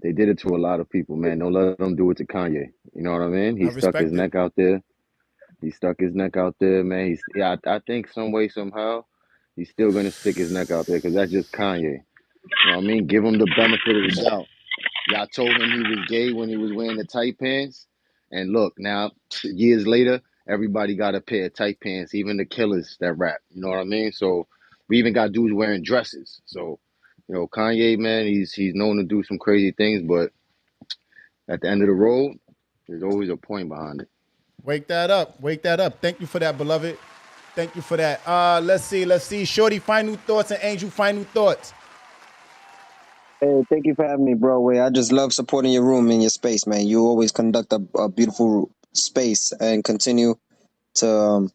they did it to a lot of people, man. Don't let them do it to Kanye. You know what I mean? I He stuck his respect it. neck out there. He stuck his neck out there, man. I think some way somehow he's still gonna stick his neck out there because that's just Kanye. You know what I mean? Give him the benefit of the doubt. Y'all told him he was gay when he was wearing the tight pants. And look, now, years later, everybody got a pair of tight pants, even the killers that rap. You know what I mean? So we even got dudes wearing dresses. So, Kanye, man, he's known to do some crazy things, but at the end of the road, there's always a point behind it. Wake that up. Wake that up. Thank you for that, beloved. Thank you for that. Let's see. Shorty, final thoughts, and Angel, final thoughts. Hey, thank you for having me, bro. I just love supporting your room and your space, man. You always conduct a beautiful space and continue to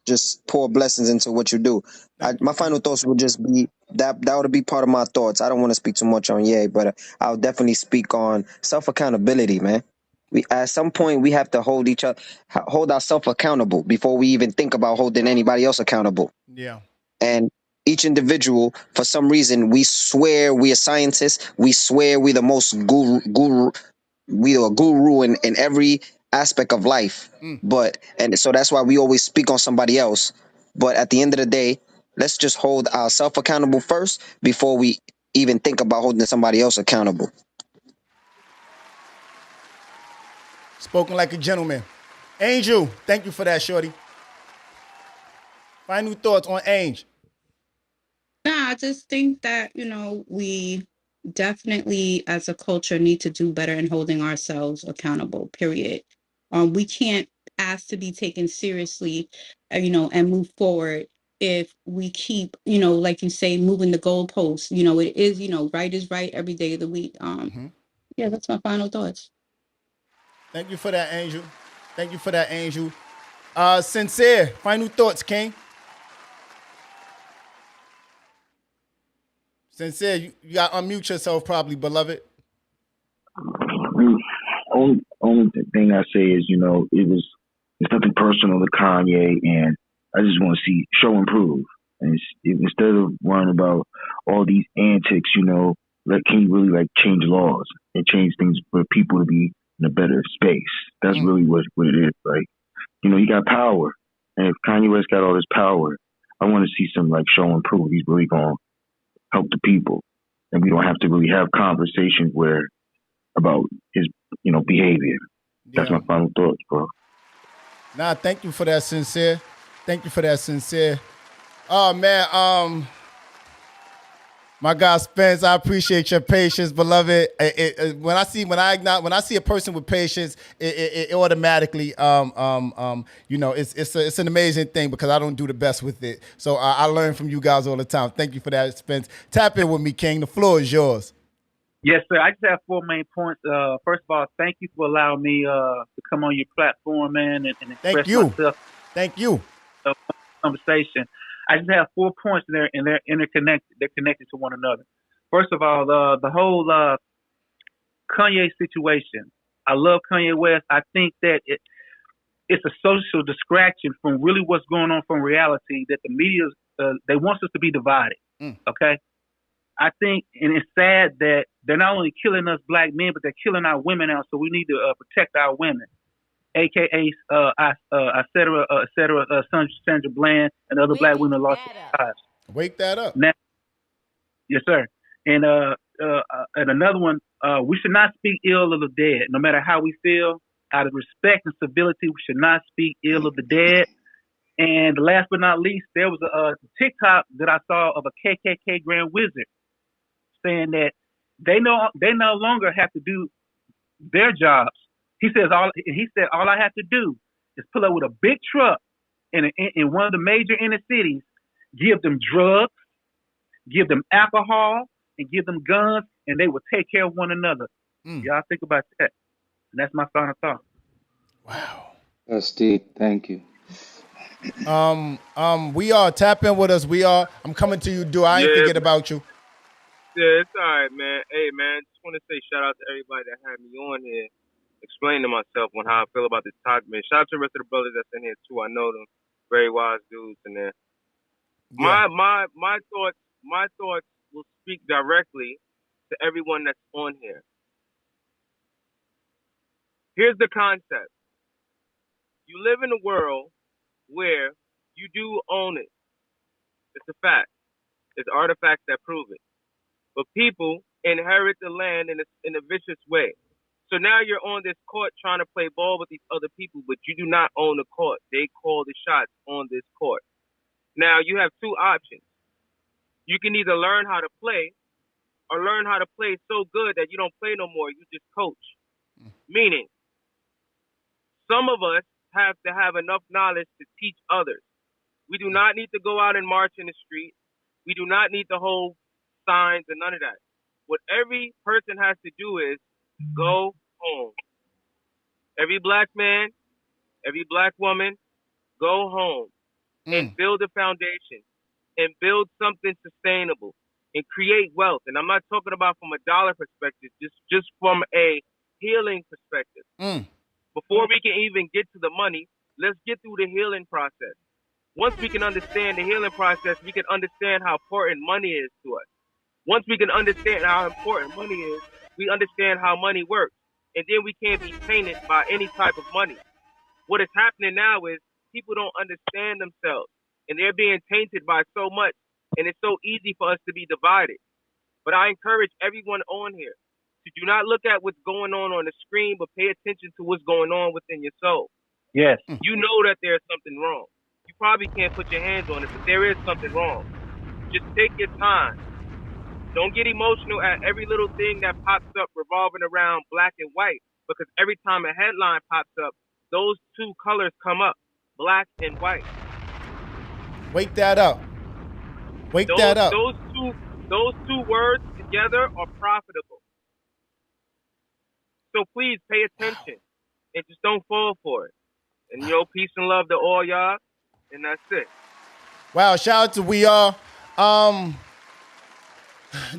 just pour blessings into what you do. Thank you, My King. final thoughts would just be that would be part of my thoughts. I don't want to speak too much on Ye, but I'll definitely speak on self accountability, man. We at some point we have to hold ourselves accountable before we even think about holding anybody else accountable. Yeah. And each individual, for some reason, we swear we are scientists. We swear we the most guru. We are a guru in every aspect of life. And so that's why we always speak on somebody else. But at the end of the day, let's just hold ourselves accountable first before we even think about holding somebody else accountable. Spoken like a gentleman. Angel, thank you for that, Shorty. Final thoughts on Angel. Nah, I just think that, we definitely as a culture need to do better in holding ourselves accountable, period. We can't ask to be taken seriously, and move forward if we keep, like you say, moving the goalposts. It is, right is right every day of the week. Yeah, that's my final thoughts. Thank you for that, Angel. Thank you for that, Angel. Sincere, final thoughts, King. Sincere, you got to unmute yourself probably, beloved. Only thing I say is, it's nothing personal to Kanye, and I just want to see show improve. And instead of worrying about all these antics, let King really like change laws and change things for people to be in a better space. That's really what it is. Like, he got power, and if Kanye West got all this power, I want to see some like show improve. He's really gonna help the people, and we don't have to really have conversations where about his behavior. That's my final thoughts, bro. Nah, thank you for that, Sincere. Thank you for that, Sincere. Oh man, my God, Spence, I appreciate your patience, beloved. When I see a person with patience, it automatically, it's an amazing thing because I don't do the best with it. So I learn from you guys all the time. Thank you for that, Spence. Tap in with me, King. The floor is yours. Yes, sir. I just have four main points. First of all, thank you for allowing me to come on your platform, man, and express Thank you. myself Thank you. in the conversation. I just have 4 points there, and they're interconnected. They're connected to one another. First of all, the whole Kanye situation. I love Kanye West. I think that it's a social distraction from really what's going on from reality. That the media they want us to be divided. Mm. Okay. I think, and it's sad that they're not only killing us black men, but they're killing our women now. So we need to protect our women, aka et cetera, Sandra Bland and other black women lost their lives. Wake that up. Now, yes, sir. And another one, we should not speak ill of the dead, no matter how we feel. Out of respect and civility, we should not speak ill of the dead. And last but not least, there was a TikTok that I saw of a KKK Grand Wizard saying that they no longer have to do their jobs. He said all I have to do is pull up with a big truck in one of the major inner cities, give them drugs, give them alcohol, and give them guns, and they will take care of one another. Y'all think about that. And that's my final thought. Wow. That's deep. Thank you. We are tap in with us. I'm coming to you, dude. I ain't forget about you. Yeah, it's all right, man. Hey, man, just want to say shout out to everybody that had me on here, explain to myself on how I feel about this topic, man. Shout out to the rest of the brothers that's in here too. I know them, very wise dudes in there. Yeah. My thoughts will speak directly to everyone that's on here. Here's the concept. You live in a world where you do own it. It's a fact. It's artifacts that prove it. But people inherit the land in a vicious way. So now you're on this court trying to play ball with these other people, but you do not own the court. They call the shots on this court. Now you have two options. You can either learn how to play or learn how to play so good that you don't play no more. You just coach. Meaning, some of us have to have enough knowledge to teach others. We do not need to go out and march in the street. We do not need to hold signs and none of that. What every person has to do is go home. Every black man, every black woman, go home and build a foundation and build something sustainable and create wealth. And I'm not talking about from a dollar perspective, just from a healing perspective. Before we can even get to the money, let's get through the healing process. Once we can understand the healing process, we can understand how important money is to us. Once we can understand how important money is, we understand how money works. And then we can't be tainted by any type of money. What is happening now is people don't understand themselves. And they're being tainted by so much. And it's so easy for us to be divided. But I encourage everyone on here to do not look at what's going on the screen, but pay attention to what's going on within your soul. Yes. You know that there's something wrong. You probably can't put your hands on it, but there is something wrong. Just take your time. Don't get emotional at every little thing that pops up revolving around black and white, because every time a headline pops up, those two colors come up, black and white. Wake that up. Those two words together are profitable. So please pay attention and just don't fall for it. And peace and love to all y'all, and that's it. Wow, shout out to We Are.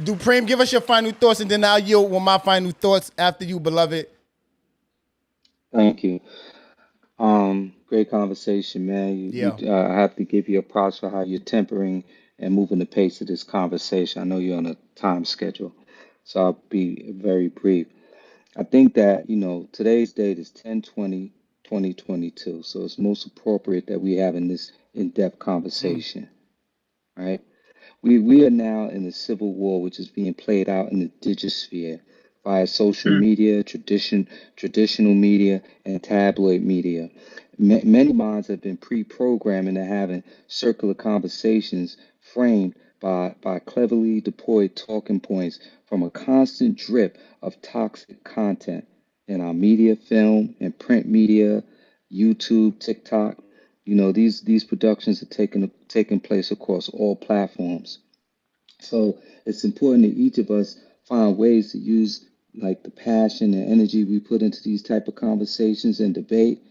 Dupreme, give us your final thoughts, and then I'll yield with my final thoughts after you, beloved. Thank you. Great conversation, man. I have to give you a props for how you're tempering and moving the pace of this conversation. I know you're on a time schedule, so I'll be very brief. I think that, today's date is 10/20/2022, so it's most appropriate that we having this in-depth conversation, right? We are now in a civil war which is being played out in the digital sphere via social media, traditional media, and tabloid media. Many minds have been pre-programmed into having circular conversations framed by cleverly deployed talking points from a constant drip of toxic content in our media, film, and print media, YouTube, TikTok. These productions are taking place across all platforms. So it's important that each of us find ways to use like the passion and energy we put into these type of conversations and debate,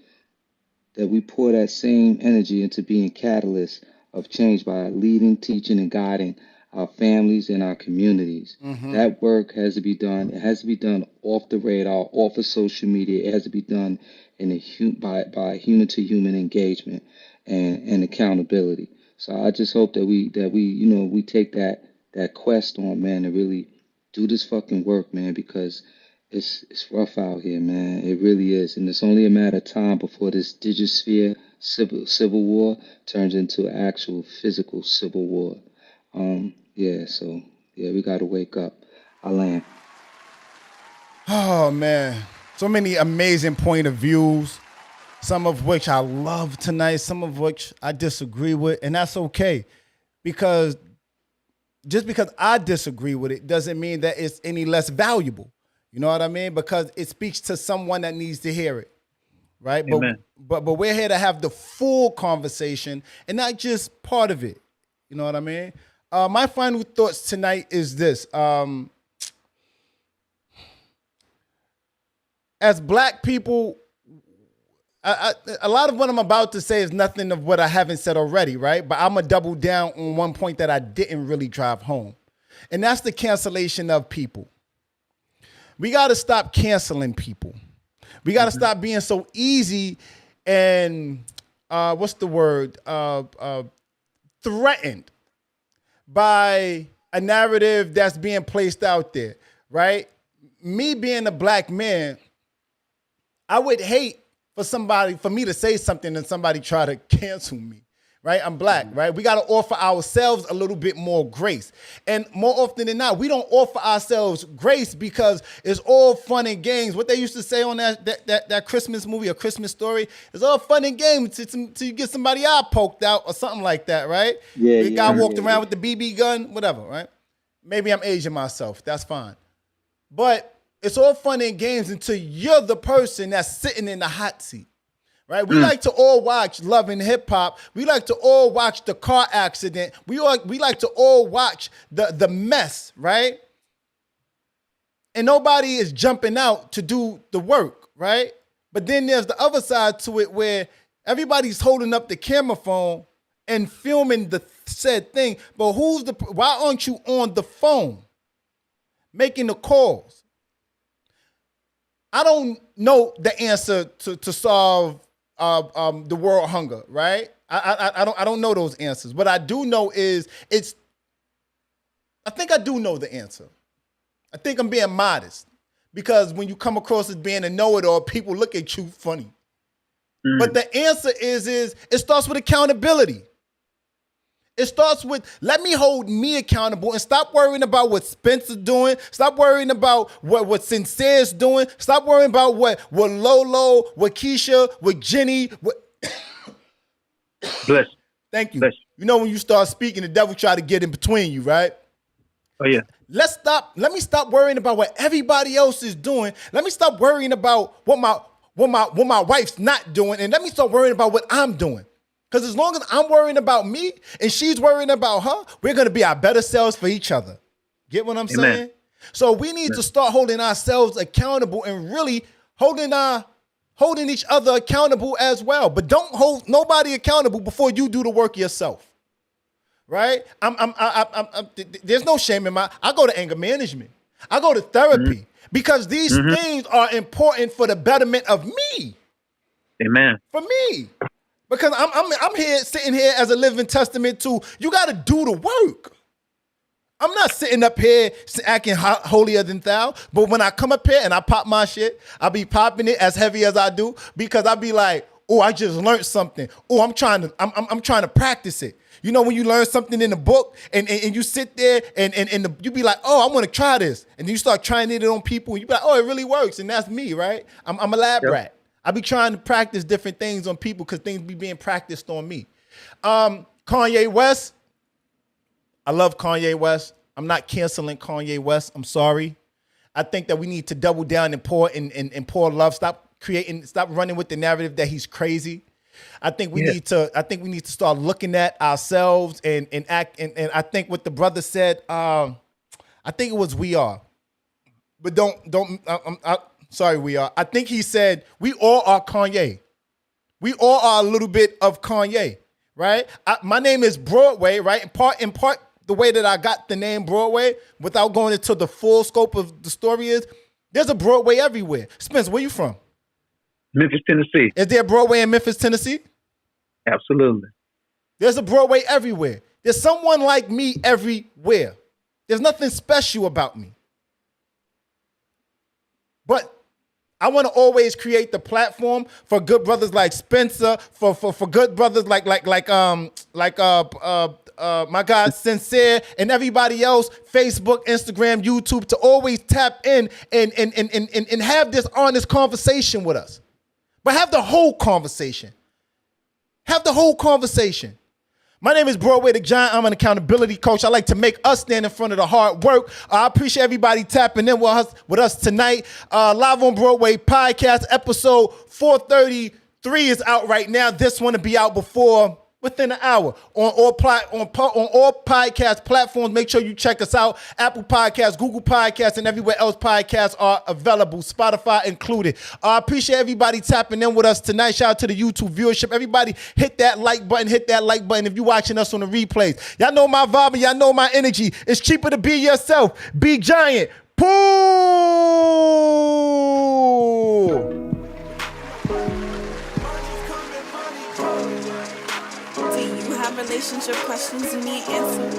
that we pour that same energy into being catalysts of change by leading, teaching, and guiding our families and our communities. That work has to be done. It has to be done off the radar, off of social media. It has to be done in by human to human engagement and accountability. So I just hope that we take that quest on, man, and really do this fucking work, man, because it's rough out here, man. It really is, and it's only a matter of time before this digisphere civil war turns into an actual physical civil war. Yeah. So yeah, we got to wake up. I land. Oh man, so many amazing point of views. Some of which I love tonight, some of which I disagree with, and that's okay, because just because I disagree with it doesn't mean that it's any less valuable. You know what I mean? Because it speaks to someone that needs to hear it, right? Amen. But we're here to have the full conversation and not just part of it. You know what I mean? My final thoughts tonight is this: as Black people, a lot of what I'm about to say is nothing of what I haven't said already, right? But I'm gonna double down on one point that I didn't really drive home, and that's the cancellation of people. We got to stop canceling people. We got to stop being so easy and what's the word? Threatened by a narrative that's being placed out there, right? Me being a Black man, I would hate for me to say something and somebody try to cancel me, right? I'm Black, right? We got to offer ourselves a little bit more grace. And more often than not, we don't offer ourselves grace because it's all fun and games. What they used to say on that Christmas movie, A Christmas Story, it's all fun and games till you get somebody eye poked out or something like that, right? The guy walked around with the BB gun, whatever, right? Maybe I'm aging myself. That's fine. But it's all fun and games until you're the person that's sitting in the hot seat, right? We like to all watch Love and Hip Hop. We like to all watch the car accident. We like to all watch the mess, right? And nobody is jumping out to do the work, right? But then there's the other side to it where everybody's holding up the camera phone and filming the said thing. But why aren't you on the phone making the calls? I don't know the answer to solve the world hunger, right? I don't know those answers. What I do know is I think I do know the answer. I think I'm being modest because when you come across as being a know-it-all, people look at you funny. But the answer is it starts with accountability. It starts with, let me hold me accountable and stop worrying about what Spencer's doing. Stop worrying about what Sincere's doing. Stop worrying about what Lolo, what Keisha, what Jenny. Bless. Thank you. Bless. You know when you start speaking, the devil try to get in between you, right? Oh yeah. Let me stop worrying about what everybody else is doing. Let me stop worrying about what my wife's not doing, and let me start worrying about what I'm doing. Because as long as I'm worrying about me and she's worrying about her, we're going to be our better selves for each other. Get what I'm saying? So we need to start holding ourselves accountable and really holding each other accountable as well. But don't hold nobody accountable before you do the work yourself. Right? There's no shame in I go to anger management. I go to therapy because these things are important for the betterment of me. Amen. For me. Because I'm here sitting here as a living testament to you got to do the work. I'm not sitting up here acting holier than thou. But when I come up here and I pop my shit, I be popping it as heavy as I do because I be like, oh, I just learned something. Oh, I'm trying to practice it. You know when you learn something in a book and you sit there and you be like, oh, I want to try this, and then you start trying it on people and you be like, oh, it really works, and that's me, right? I'm a lab rat. I be trying to practice different things on people because things be being practiced on me. Kanye West, I love Kanye West. I'm not canceling Kanye West. I'm sorry. I think that we need to double down and pour love. Stop running with the narrative that he's crazy. I think we need to start looking at ourselves and act. And I think what the brother said, I think it was We Are. but sorry, we are. I think he said we all are Kanye. We all are a little bit of Kanye, right? My name is Broadway, right? In part, the way that I got the name Broadway, without going into the full scope of the story, is there's a Broadway everywhere. Spence, where you from? Memphis, Tennessee. Is there a Broadway in Memphis, Tennessee? Absolutely. There's a Broadway everywhere. There's someone like me everywhere. There's nothing special about me. But I want to always create the platform for good brothers like Spencer, for good brothers like my God Sincere and everybody else, Facebook, Instagram, YouTube, to always tap in and have this honest conversation with us. But have the whole conversation. Have the whole conversation. My name is Broadway the Giant. I'm an accountability coach. I like to make us stand in front of the hard work. I appreciate everybody tapping in with us tonight. Live on Broadway podcast, episode 433 is out right now. This one will be out within an hour on all podcast platforms. Make sure you check us out. Apple Podcasts, Google Podcasts, and everywhere else podcasts are available, Spotify included. I appreciate everybody tapping in with us tonight. Shout out to the YouTube viewership. Everybody hit that like button. If you're watching us on the replays. Y'all know my vibe and y'all know my energy. It's cheaper to be yourself. Be giant. Pool. Relationship questions you need answered?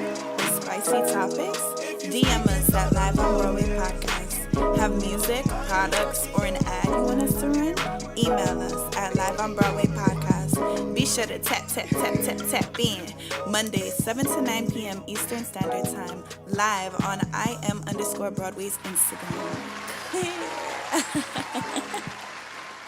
Spicy topics? DM us at Live on Broadway Podcast. Have music, products, or an ad you want us to run? Email us at Live on Broadway Podcast. Be sure to tap in. Mondays, 7 to 9 p.m. Eastern Standard Time. Live on IM_Broadway's Instagram.